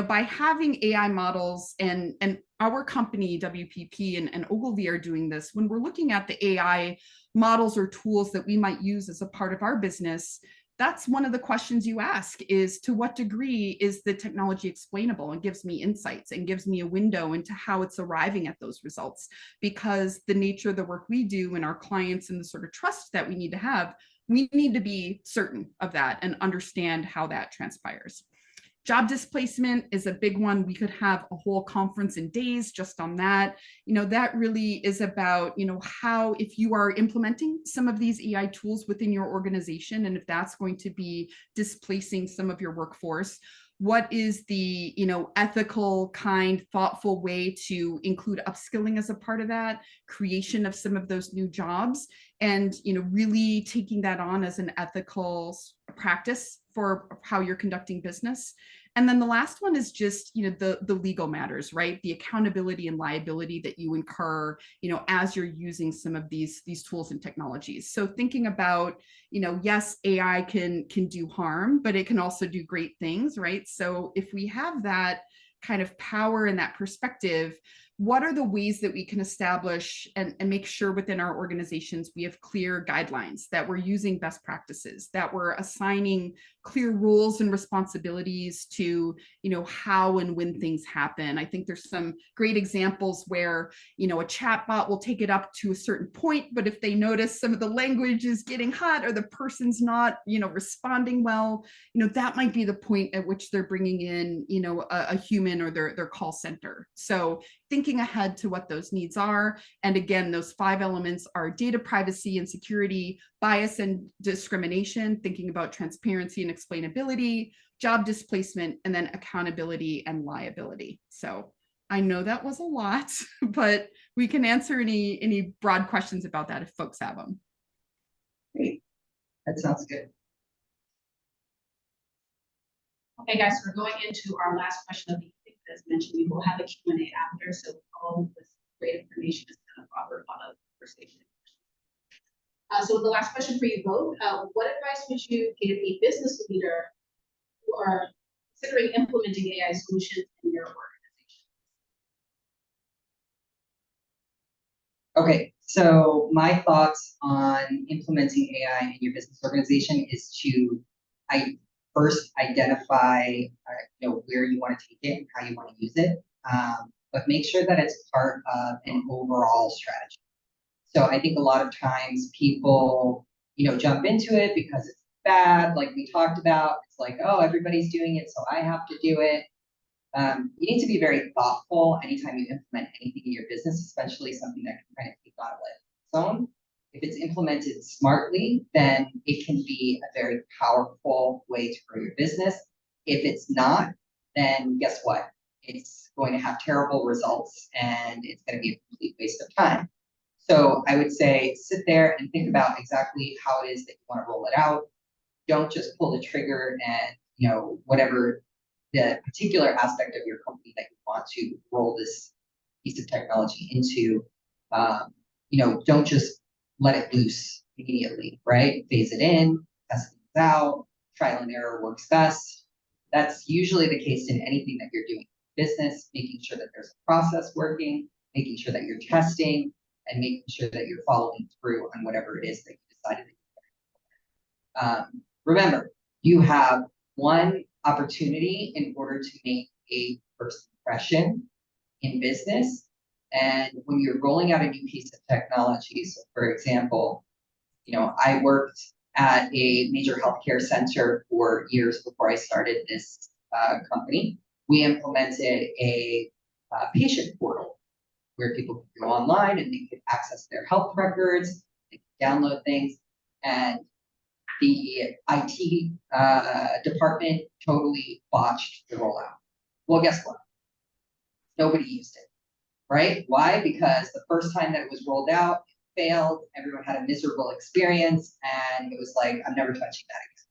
by having AI models and our company, WPP and Ogilvy are doing this, when we're looking at the AI models or tools that we might use as a part of our business, that's one of the questions you ask is, to what degree is the technology explainable and gives me insights and gives me a window into how it's arriving at those results? Because the nature of the work we do and our clients and the sort of trust that we need to have, we need to be certain of that and understand how that transpires. Job displacement is a big one. We could have a whole conference in days just on that. That really is about, how, if you are implementing some of these AI tools within your organization, and if that's going to be displacing some of your workforce, what is the, ethical, kind, thoughtful way to include upskilling as a part of that, creation of some of those new jobs, and, really taking that on as an ethical practice for how you're conducting business. And then the last one is just, the legal matters, right? The accountability and liability that you incur, as you're using some of these tools and technologies. So thinking about, yes, AI can do harm, but it can also do great things, right? So if we have that kind of power and that perspective, what are the ways that we can establish and make sure within our organizations we have clear guidelines, that we're using best practices, that we're assigning clear roles and responsibilities to, how and when things happen? I think there's some great examples where, a chatbot will take it up to a certain point, but if they notice some of the language is getting hot or the person's not, responding well, that might be the point at which they're bringing in, a human or their call center. So thinking ahead to what those needs are. And again, those 5 elements are data privacy and security, bias and discrimination, thinking about transparency and explainability, job displacement, and then accountability and liability. So I know that was a lot, but we can answer any broad questions about that if folks have them. Great. That sounds good. Okay, guys, we're going into our last question of the evening. As mentioned, we will have a Q&A after, so all this great information is kind of brought a lot of conversation. So the last question for you both, what advice would you give a business leader who are considering implementing AI solutions in your organization? Okay, so my thoughts on implementing AI in your business organization is to first identify where you want to take it and how you want to use it, but make sure that it's part of an overall strategy. So I think a lot of times people, jump into it because it's bad, like we talked about. It's like, oh, everybody's doing it, so I have to do it. You need to be very thoughtful anytime you implement anything in your business, especially something that can kind of take on a life of its own. If it's implemented smartly, then it can be a very powerful way to grow your business. If it's not, then guess what? It's going to have terrible results and it's going to be a complete waste of time. So I would say sit there and think about exactly how it is that you want to roll it out. Don't just pull the trigger and, whatever the particular aspect of your company that you want to roll this piece of technology into, don't just let it loose immediately, right? Phase it in, test things out, trial and error works best. That's usually the case in anything that you're doing in business, making sure that there's a process working, making sure that you're testing, and making sure that you're following through on whatever it is that you decided that you remember, you have one opportunity in order to make a first impression in business. And when you're rolling out a new piece of technology, so for example, I worked at a major healthcare center for years before I started this company. We implemented a patient portal where people could go online and they could access their health records, they could download things, and the IT department totally botched the rollout. Well, guess what? Nobody used it, right? Why? Because the first time that it was rolled out, it failed. Everyone had a miserable experience, and it was like, I'm never touching that again,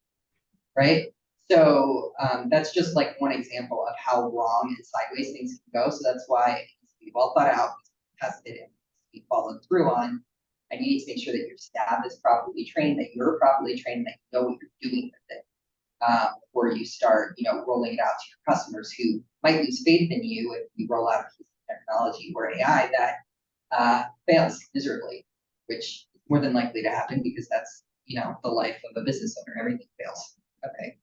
right? So that's just like one example of how wrong and sideways things can go. So that's why it needs to be well thought out, tested, and be followed through on. And you need to make sure that your staff is properly trained, that you're properly trained, that you know what you're doing with it before you start, rolling it out to your customers who might lose faith in you if you roll out a piece of technology or AI that fails miserably, which is more than likely to happen because that's, the life of a business owner. Everything fails. Okay.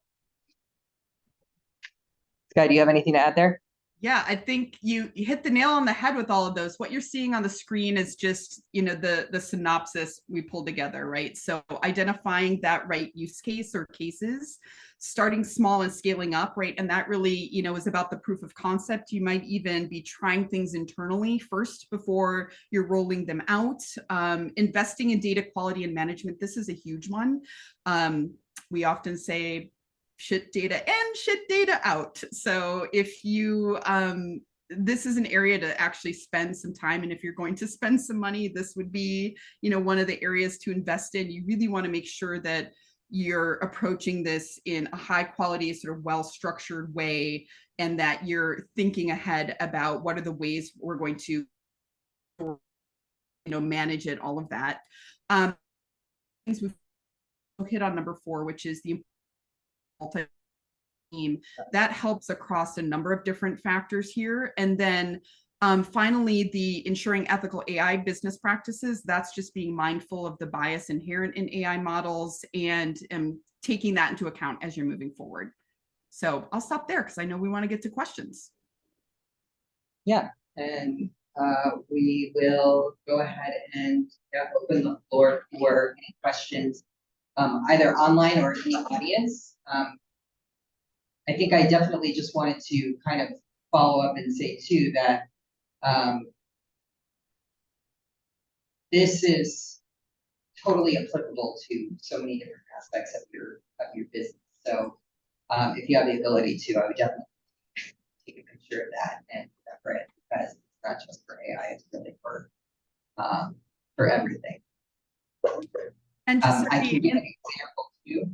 Sky, do you have anything to add there? Yeah, I think you hit the nail on the head with all of those. What you're seeing on the screen is just, the synopsis we pulled together, right? So identifying that right use case or cases, starting small and scaling up, right? And that really, is about the proof of concept. You might even be trying things internally first before you're rolling them out. Investing in data quality and management. This is a huge one. We often say, shit data in, shit data out. So if you, this is an area to actually spend some time. And if you're going to spend some money, this would be, one of the areas to invest in. You really want to make sure that you're approaching this in a high quality, sort of well-structured way, and that you're thinking ahead about what are the ways we're going to, manage it, all of that. Things we've hit on number 4, which is the team. That helps across a number of different factors here. And then finally, the ensuring ethical AI business practices. That's just being mindful of the bias inherent in AI models and taking that into account as you're moving forward. So I'll stop there because I know we want to get to questions. Yeah, and we will go ahead and open the floor for any questions, either online or in the audience. I think I definitely just wanted to kind of follow up and say too that this is totally applicable to so many different aspects of your business. So if you have the ability to, I would definitely take a picture of that and remember it, because it's not just for AI; it's really for everything. And I can give an example too.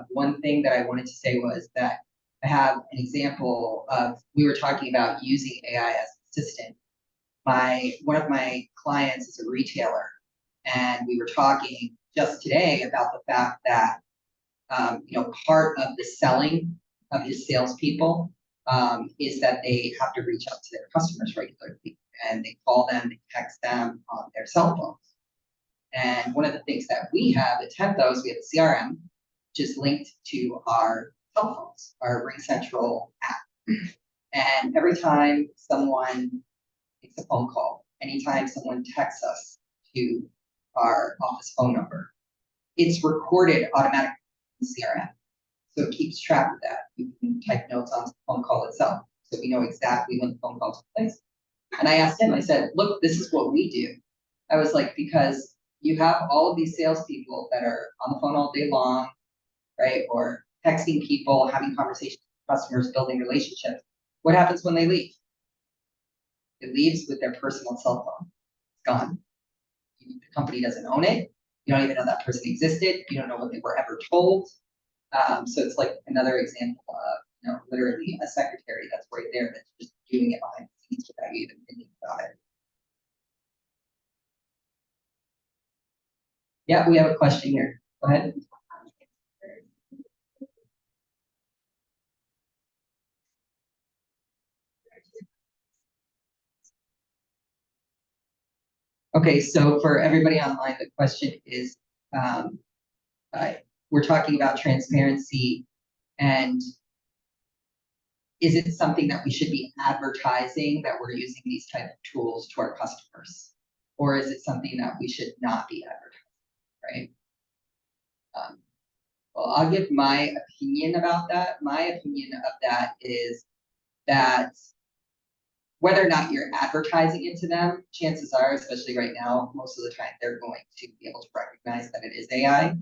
One thing that I wanted to say was that I have an example of, we were talking about using AI as an assistant. One of my clients is a retailer, and we were talking just today about the fact that part of the selling of his salespeople is that they have to reach out to their customers regularly, and they call them, they text them on their cell phones. And one of the things that we have at Tempo is we have a CRM, which is linked to our cell phones, our RingCentral app. And every time someone makes a phone call, anytime someone texts us to our office phone number, it's recorded automatically in the CRM. So it keeps track of that. You can type notes on the phone call itself. so we know exactly when the phone call took place. And I asked him, I said, look, this is what we do. I was like, because you have all of these salespeople that are on the phone all day long, right? Or texting people, having conversations with customers, building relationships. What happens when they leave? It leaves with their personal cell phone. It's gone. The company doesn't own it. You don't even know that person existed. You don't know what they were ever told. So it's like another example of, literally a secretary that's right there that's just doing it behind the scenes without you even thinking about it. Yeah, we have a question here. Go ahead. Okay, so for everybody online, the question is, we're talking about transparency, and is it something that we should be advertising that we're using these type of tools to our customers? Or is it something that we should not be advertising, right? Well, I'll give my opinion about that. My opinion of that is that whether or not you're advertising it to them, chances are, especially right now, most of the time they're going to be able to recognize that it is AI.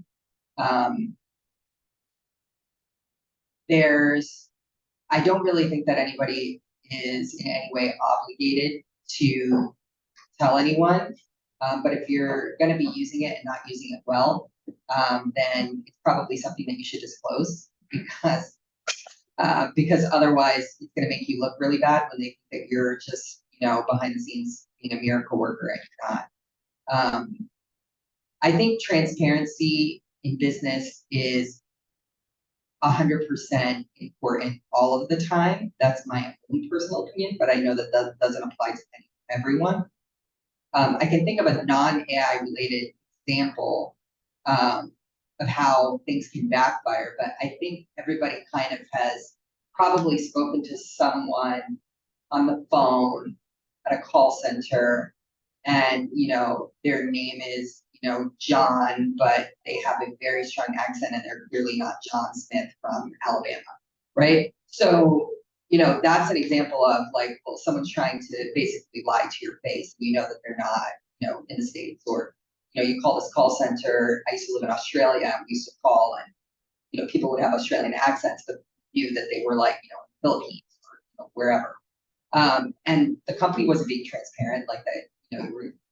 I don't really think that anybody is in any way obligated to tell anyone. But if you're going to be using it and not using it well, then it's probably something that you should disclose, because otherwise it's going to make you look really bad when they think that you're just, behind the scenes being a miracle worker and you're not. I think transparency in business is 100% important all of the time. That's my own personal opinion, but I know that doesn't apply to everyone. I can think of a non-AI related example of how things can backfire, but I think everybody kind of has probably spoken to someone on the phone at a call center, and their name is John, but they have a very strong accent and they're clearly not John Smith from Alabama, right? So that's an example of like, well, someone's trying to basically lie to your face. You know that they're not, in the States, or, you call this call center. I used to live in Australia. We used to call, and, people would have Australian accents, but knew that they were like, Philippines or wherever. And the company wasn't being transparent like that,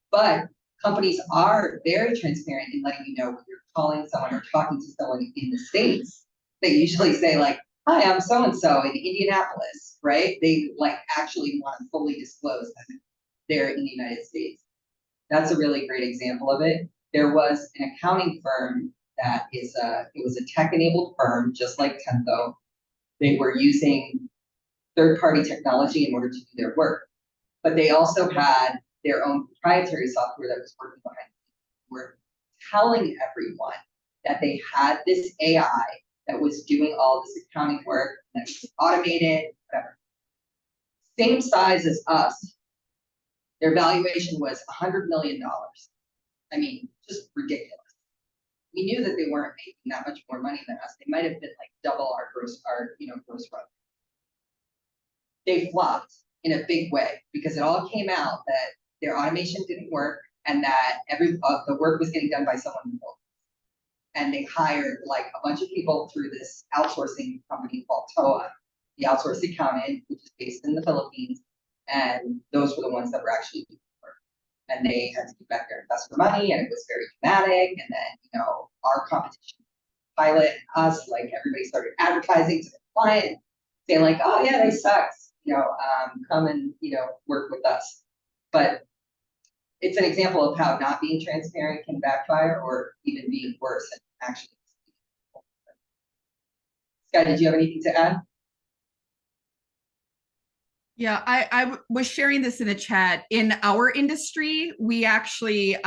but companies are very transparent in letting you know when you're calling someone or talking to someone in the States. They usually say like, hi, I'm so-and-so in Indianapolis, right? They like actually want to fully disclose that they're in the United States. That's a really great example of it. There was an accounting firm that it was a tech-enabled firm, just like Tempo. They were using third-party technology in order to do their work, but they also had their own proprietary software that was working behind the scenes. Were telling everyone that they had this AI that was doing all this accounting work, that was automated, whatever. Same size as us. Their valuation was $100 million. I mean, just ridiculous. We knew that they weren't making that much more money than us. They might have been like double our gross revenue. They flopped in a big way because it all came out that their automation didn't work and that the work was getting done by someone in the Philippines. And they hired like a bunch of people through this outsourcing company called TOA, the outsourced accountant, which is based in the Philippines. And those were the ones that were actually doing the work. And they had to give back their investor money, and it was very dramatic. And then, our competition pilot and us, like everybody started advertising to the client, saying like, oh yeah, they suck. Come and, work with us. But it's an example of how not being transparent can backfire, or even being worse and actually. Sky, did you have anything to add? Yeah, I was sharing this in a chat. In our industry, we actually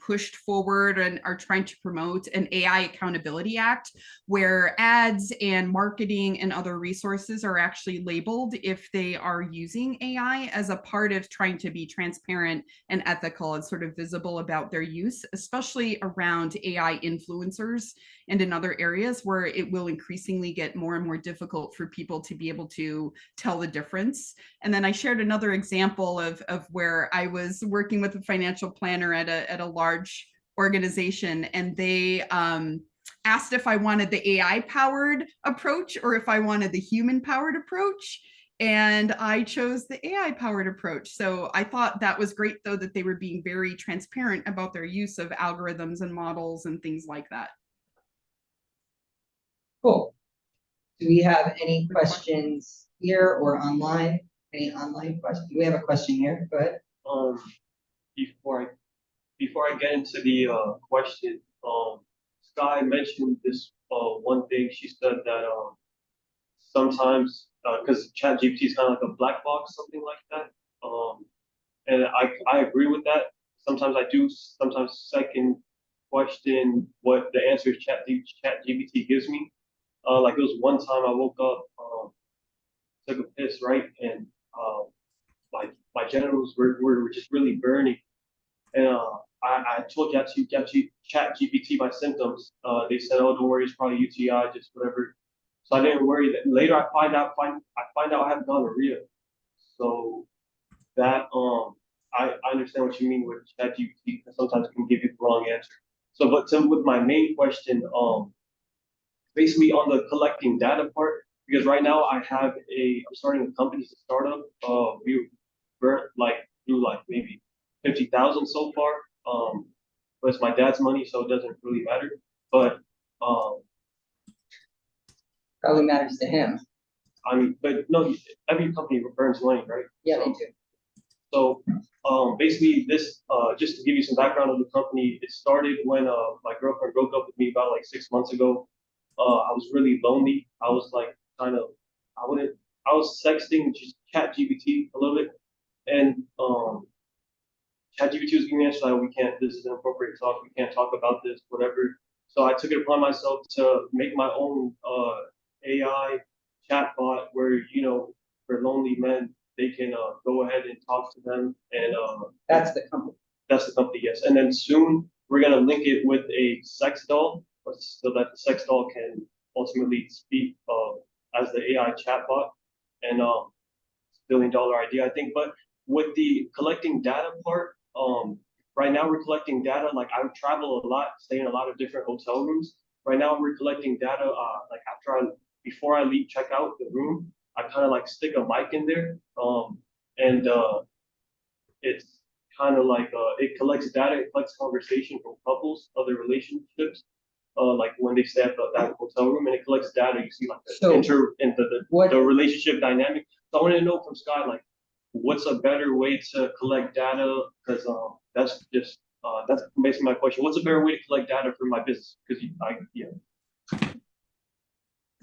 pushed forward and are trying to promote an AI Accountability Act where ads and marketing and other resources are actually labeled if they are using AI as a part of trying to be transparent and ethical and sort of visible about their use, especially around AI influencers and in other areas where it will increasingly get more and more difficult for people to be able to tell the difference. And then I shared another example of where I was working with a financial planner at a large organization, and they asked if I wanted the AI powered approach or if I wanted the human powered approach. And I chose the AI powered approach. So I thought that was great, though, that they were being very transparent about their use of algorithms and models and things like that. Cool. Do we have any questions here or online? Any online questions? We have a question here. Go ahead. Before I get into the question, Sky mentioned this one thing. She said that sometimes because ChatGPT is kind of like a black box, something like that. And I agree with that. Sometimes I do. Sometimes second question what the answer ChatGPT gives me. Like it was one time I woke up, took a piss, right, and my genitals were just really burning. And I told ChatGPT my symptoms. They said, "Oh, don't worry, it's probably UTI, just whatever." So I didn't worry. That later I find out I have gonorrhea. So that I understand what you mean with ChatGPT because sometimes it can give you the wrong answer. So, but with my main question, basically on the collecting data part, because right now I'm starting a company, it's a startup. We burnt through maybe 50,000 so far. But it's my dad's money, so it doesn't really matter. But Probably matters to him. I mean, but no, every company burns money, right? Yeah, they do. So basically, this just to give you some background on the company, it started when my girlfriend broke up with me about 6 months ago. I was really lonely. I was I was sexting just ChatGPT a little bit, and ChatGPT was giving me answers like, we can't, this is inappropriate talk, we can't talk about this, whatever. So I took it upon myself to make my own AI chatbot where, for lonely men, they can go ahead and talk to them. And That's the company. that's the company, yes. And then soon we're going to link it with a sex doll so that the sex doll can ultimately speak as the AI chatbot. And $1 billion idea, I think. But with the collecting data part, right now we're collecting data. Like I travel a lot, stay in a lot of different hotel rooms. Right now we're collecting data. Before I leave, check out the room, I kind of stick a mic in there, and it's kind of it collects data, it collects conversation from couples, other relationships, like when they stay at that hotel room, and it collects data. You see the relationship dynamic. So I wanted to know from Scott, what's a better way to collect data? Because that's basically my question. What's a better way to collect data for my business? Because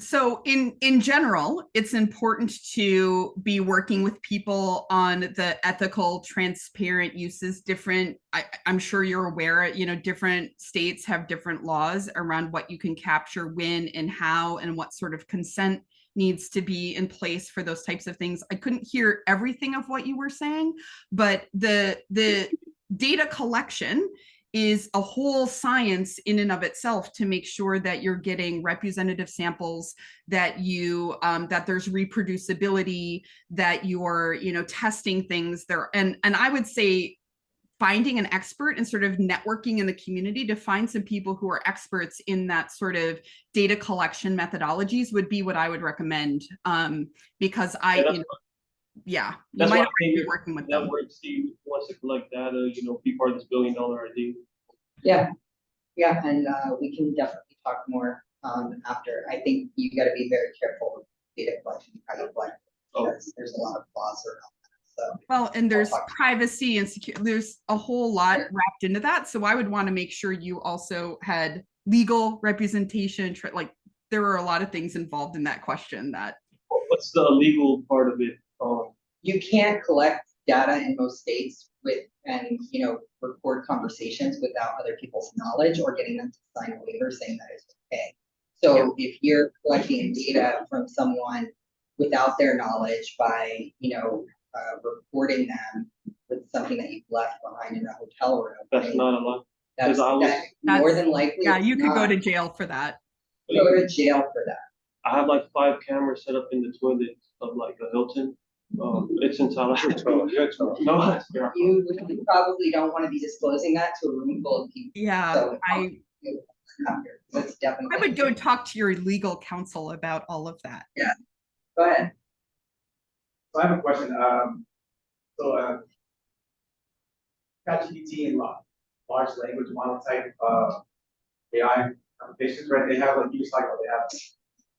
So in general, it's important to be working with people on the ethical, transparent uses. I'm sure you're aware, different states have different laws around what you can capture, when and how, and what sort of consent needs to be in place for those types of things. I couldn't hear everything of what you were saying, but the data collection is a whole science in and of itself to make sure that you're getting representative samples, that that there's reproducibility, that you're testing things there. And I would say finding an expert and sort of networking in the community to find some people who are experts in that sort of data collection methodologies would be what I would recommend. Because you might already be working with them. Steve wants to collect data, be part of this $1 billion idea. Yeah, and we can definitely talk more after. I think you got to be very careful with data collection, how you collect it, because there's a lot of laws around that. So well, and there's privacy and security. There's a whole lot wrapped into that. So I would want to make sure you also had legal representation. There are a lot of things involved in that question. What's the legal part of it? you can't collect data in most states and record conversations without other people's knowledge or getting them to sign a waiver saying that it's okay. So if you're collecting data from someone without their knowledge by reporting them with something that you've left behind in a hotel room, That's not a lot. that's more than likely. Yeah, it's you could go not. to jail for that. Go to jail for that. I have like 5 cameras set up in the toilets of like a Hilton. It's in South Africa. No, You probably don't want to be disclosing that to a room full of people. Yeah, So, that's I definitely. would go talk to your legal counsel about all of that. Yeah. Go ahead. So I have a question. ChatGPT and large language model type AI applications, right? They have like you cycle. They have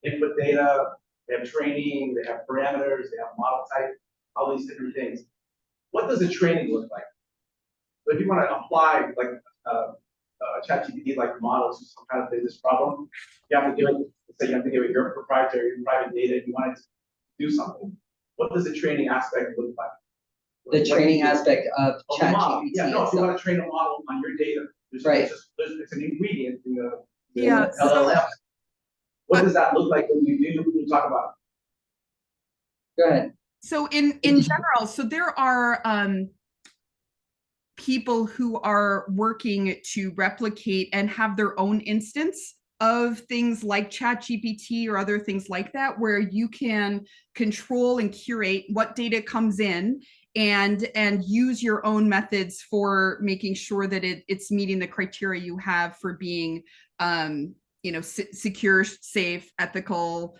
input data, they have training, they have parameters, they have model type, all these different things. What does the training look like? So if you want to apply like ChatGPT like model to some kind of business problem, you have to give it. Say you have to give it your proprietary, your private data. If you want it to do something, what does the training aspect look like? The training aspect of ChatGPT. Yeah, no, if you want to train a model on your data, right. It's an ingredient in the Yeah, LLM. What does that look like when you talk about it? Go ahead. So in general, so there are people who are working to replicate and have their own instance of things like ChatGPT or other things like that, where you can control and curate what data comes in and use your own methods for making sure that it's meeting the criteria you have for being secure, safe, ethical,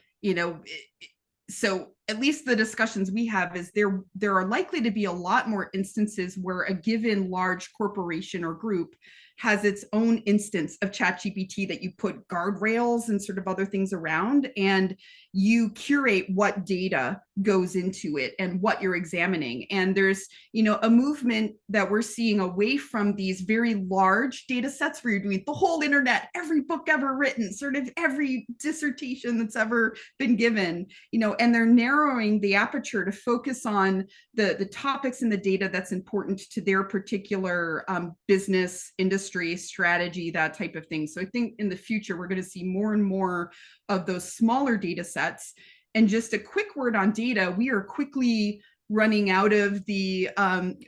so at least the discussions we have is there are likely to be a lot more instances where a given large corporation or group has its own instance of ChatGPT that you put guardrails and sort of other things around, and you curate what data goes into it and what you're examining. And there's, a movement that we're seeing away from these very large data sets where you're doing the whole internet, every book ever written, sort of every dissertation that's ever been given, and they're narrowing the aperture to focus on the topics in the data that's important to their particular business, industry, strategy, that type of thing. So I think in the future, we're going to see more and more of those smaller data sets. And just a quick word on data, we are quickly running out of the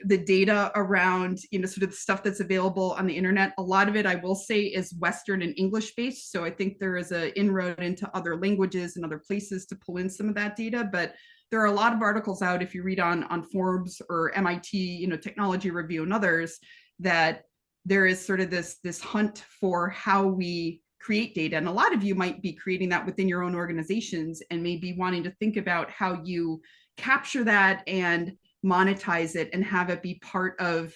data around, sort of the stuff that's available on the internet. A lot of it, I will say, is Western and English based. So I think there is an inroad into other languages and other places to pull in some of that data. But there are a lot of articles out, if you read on Forbes or MIT, Technology Review and others, that there is sort of this hunt for how we create data. And a lot of you might be creating that within your own organizations and maybe wanting to think about how you capture that and monetize it and have it be part of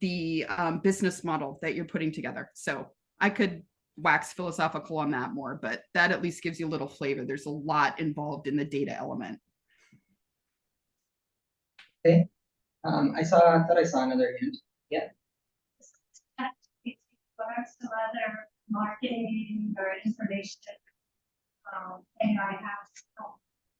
the business model that you're putting together. So I could wax philosophical on that more, but that at least gives you a little flavor. There's a lot involved in the data element. Okay. I thought I saw another hand. Yeah. Some other marketing or information AI has.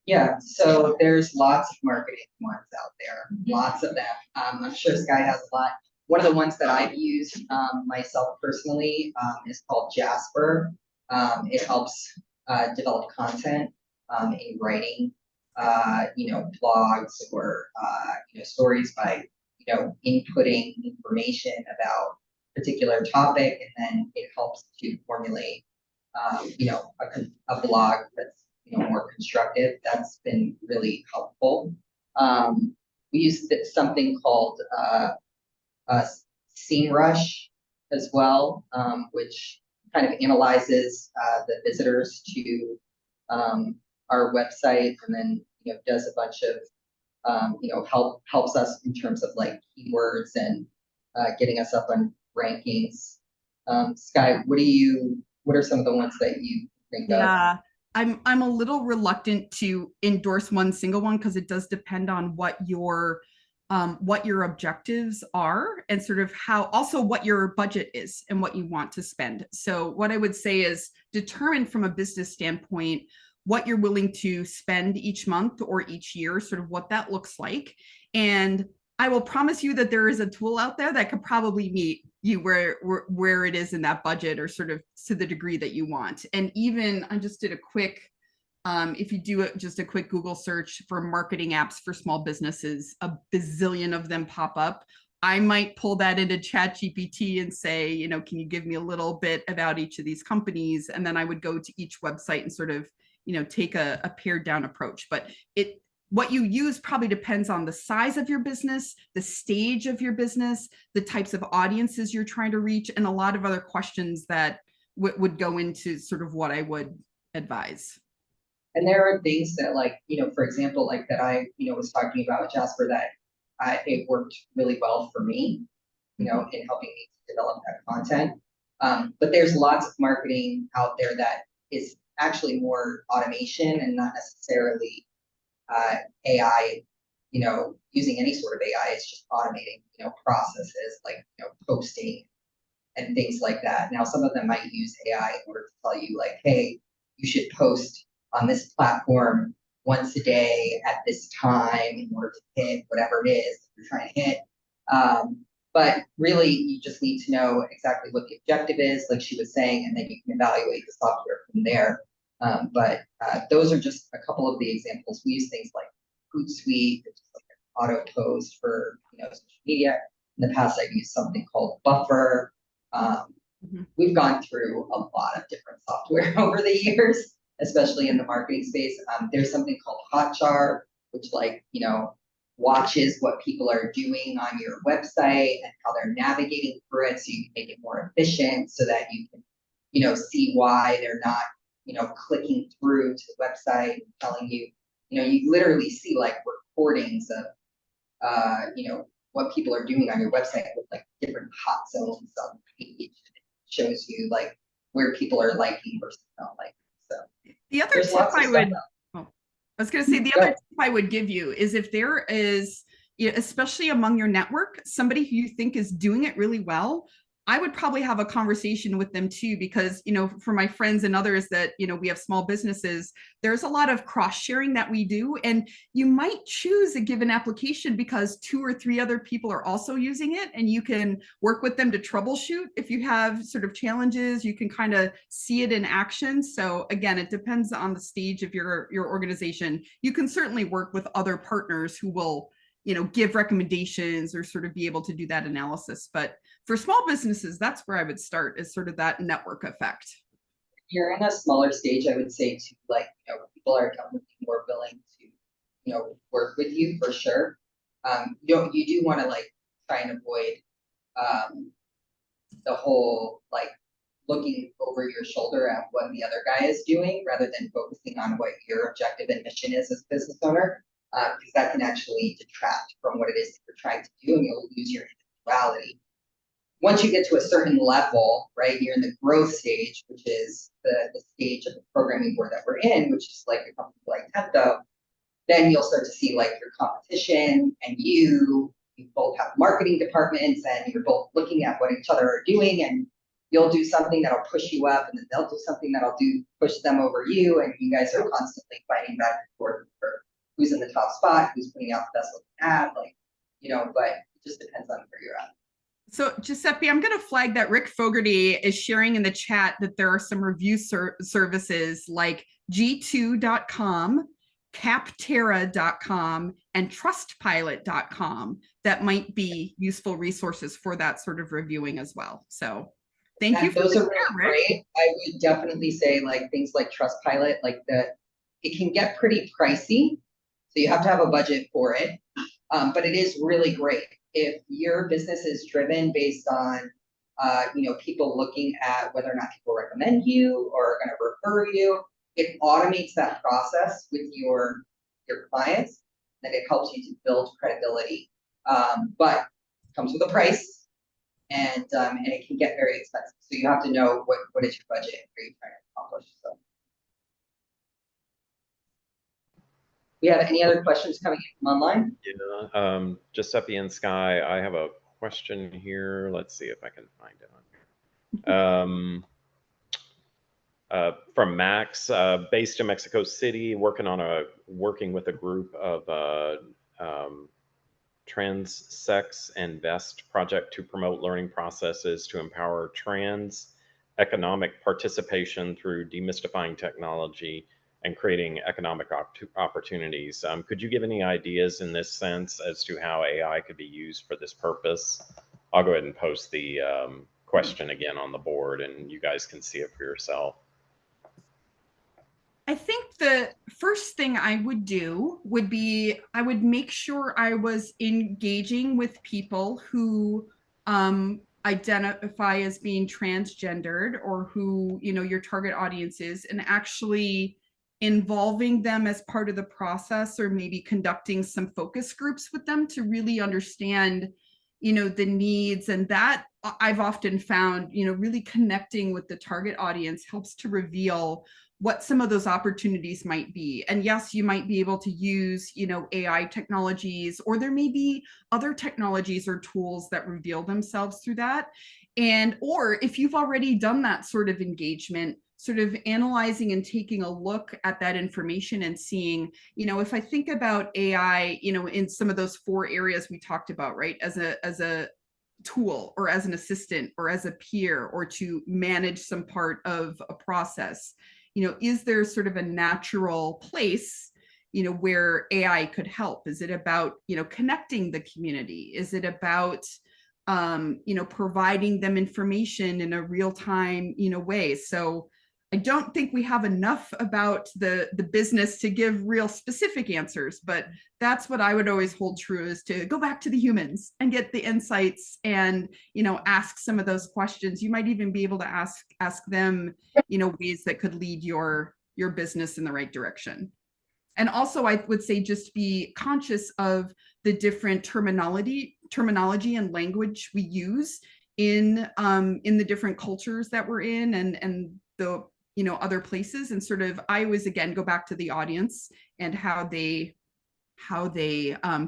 Yeah, so there's lots of marketing ones out there, lots of them. I'm sure Sky has a lot. One of the ones that I've used myself personally is called Jasper. It helps develop content in writing, blogs or stories by inputting information about particular topic, and then it helps to formulate a blog that's more constructive. That's been really helpful. We use something called SEMrush as well, which kind of analyzes the visitors to our website, and then does a bunch of helps us in terms of like keywords and getting us up on rankings. Sky, what are some of the ones that you think of? Yeah, I'm a little reluctant to endorse one single one because it does depend on what your objectives are and sort of also what your budget is and what you want to spend. So what I would say is determine from a business standpoint what you're willing to spend each month or each year, sort of what that looks like. And I will promise you that there is a tool out there that could probably meet you where it is in that budget, or sort of to the degree that you want. And even I just did a quick, if you do just a quick Google search for marketing apps for small businesses, a bazillion of them pop up. I might pull that into ChatGPT and say, you know, can you give me a little bit about each of these companies? And then I would go to each website and sort of, you know, take a pared down approach. But what you use probably depends on the size of your business, the stage of your business, the types of audiences you're trying to reach, and a lot of other questions that would go into sort of what I would advise. And there are things that, like, you know, for example, like that I, you know, was talking about with Jasper, that it worked really well for me, you know, in helping me to develop that content. But there's lots of marketing out there that is actually more automation and not necessarily AI, you know, using any sort of AI. It's just automating, you know, processes like, you know, posting and things like that. Now, some of them might use AI in order to tell you, like, hey, you should post on this platform once a day at this time in order to hit whatever it is you're trying to hit. But really, you just need to know exactly what the objective is, like she was saying, and then you can evaluate the software from there. But those are just a couple of the examples. We use things like Hootsuite, which is like an auto post for, you know, social media. In the past, I've used something called Buffer. We've gone through a lot of different software over the years, especially in the marketing space. There's something called Hotjar, which, like, you know, watches what people are doing on your website and how they're navigating through it, so you can make it more efficient, so that you can, you know, see why they're not, you know, clicking through to the website and telling you, you know, you literally see like recordings of, you know, what people are doing on your website with like different hot zones on the page. It shows you like where people are liking versus not liking. So the other tip I was going to say, the other tip I would give you is, if there is, especially among your network, somebody who you think is doing it really well, I would probably have a conversation with them too, because, you know, for my friends and others that, you know, we have small businesses, there's a lot of cross sharing that we do. And you might choose a given application because 2 or 3 other people are also using it, and you can work with them to troubleshoot. If you have sort of challenges, you can kind of see it in action. So again, it depends on the stage of your organization. You can certainly work with other partners who will, you know, give recommendations or sort of be able to do that analysis. But for small businesses, that's where I would start, is sort of that network effect. If you're in a smaller stage, I would say to, like, you know, people are definitely more willing to, you know, work with you for sure. You do want to like try and avoid the whole like looking over your shoulder at what the other guy is doing, rather than focusing on what your objective and mission is as a business owner, because that can actually detract from what it is that you're trying to do, and you'll lose your individuality. Once you get to a certain level, right, you're in the growth stage, which is the stage of the programming board that we're in, which is like a company like Tempo, then you'll start to see like your competition and you both have marketing departments, and you're both looking at what each other are doing, and you'll do something that'll push you up, and then they'll do something that'll push them over you, and you guys are constantly fighting back and forth for who's in the top spot, who's putting out the best looking ad, like, you know, but it just depends on where you're at. So Giuseppe, I'm going to flag that Rick Fogarty is sharing in the chat that there are some review services like g2.com, capterra.com, and trustpilot.com that might be useful resources for that sort of reviewing as well. So thank you. Those are really great. I would definitely say like things like Trustpilot, like it can get pretty pricey, so you have to have a budget for it. But it is really great if your business is driven based on, you know, people looking at whether or not people recommend you or are going to refer you. It automates that process with your clients, and it helps you to build credibility. But it comes with a price, and it can get very expensive. So you have to know what is your budget and what you're trying to accomplish. So. We have any other questions coming in from online? Yeah, Giuseppe and Sky, I have a question here. Let's see if I can find it on here. from Max, based in Mexico City, working with a group of trans, sex, and vest project to promote learning processes to empower trans economic participation through demystifying technology and creating economic opportunities. Could you give any ideas in this sense as to how AI could be used for this purpose? I'll go ahead and post the question again on the board, and you guys can see it for yourself. I think the first thing I would do would be I would make sure I was engaging with people who identify as being transgendered, or who, you know, your target audience is, and actually involving them as part of the process, or maybe conducting some focus groups with them to really understand, you know, the needs. And that I've often found, you know, really connecting with the target audience helps to reveal what some of those opportunities might be. And yes, you might be able to use, you know, AI technologies, or there may be other technologies or tools that reveal themselves through that. And, or if you've already done that sort of engagement, sort of analyzing and taking a look at that information and seeing, you know, if I think about AI, you know, in some of those 4 areas we talked about, right, as a tool, or as an assistant, or as a peer, or to manage some part of a process, you know, is there sort of a natural place, you know, where AI could help? Is it about, you know, connecting the community? Is it about, you know, providing them information in a real-time, you know, way? So I don't think we have enough about the business to give real specific answers, but that's what I would always hold true, is to go back to the humans and get the insights, and, you know, ask some of those questions. You might even be able to ask them, you know, ways that could lead your business in the right direction. And also, I would say, just be conscious of the different terminology and language we use in the different cultures that we're in, and the, you know, other places. And sort of, I always, again, go back to the audience and how they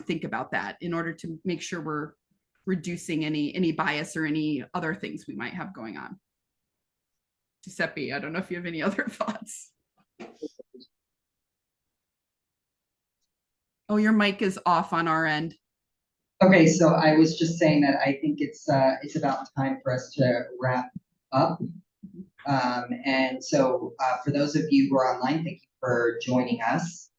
think about that, in order to make sure we're reducing any bias or any other things we might have going on. Giuseppe, I don't know if you have any other thoughts. Oh, your mic is off on our end. Okay, so I was just saying that I think it's about time for us to wrap up. And so for those of you who are online, thank you for joining us.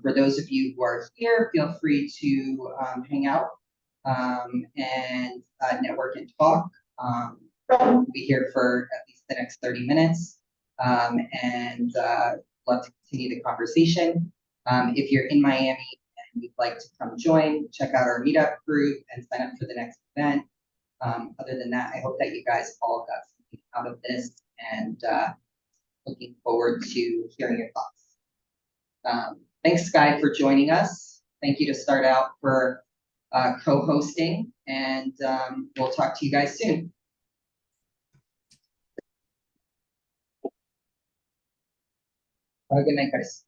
For those of you who are here, feel free to hang out and network and talk. We'll be here for at least the next 30 minutes, and love to continue the conversation. If you're in Miami and you'd like to come join, check out our meetup group and sign up for the next event. Other than that, I hope that you guys all got something out of this, and looking forward to hearing your thoughts. Thanks, Sky, for joining us. Thank you to Start Out for co-hosting, and we'll talk to you guys soon. Have a good night, guys.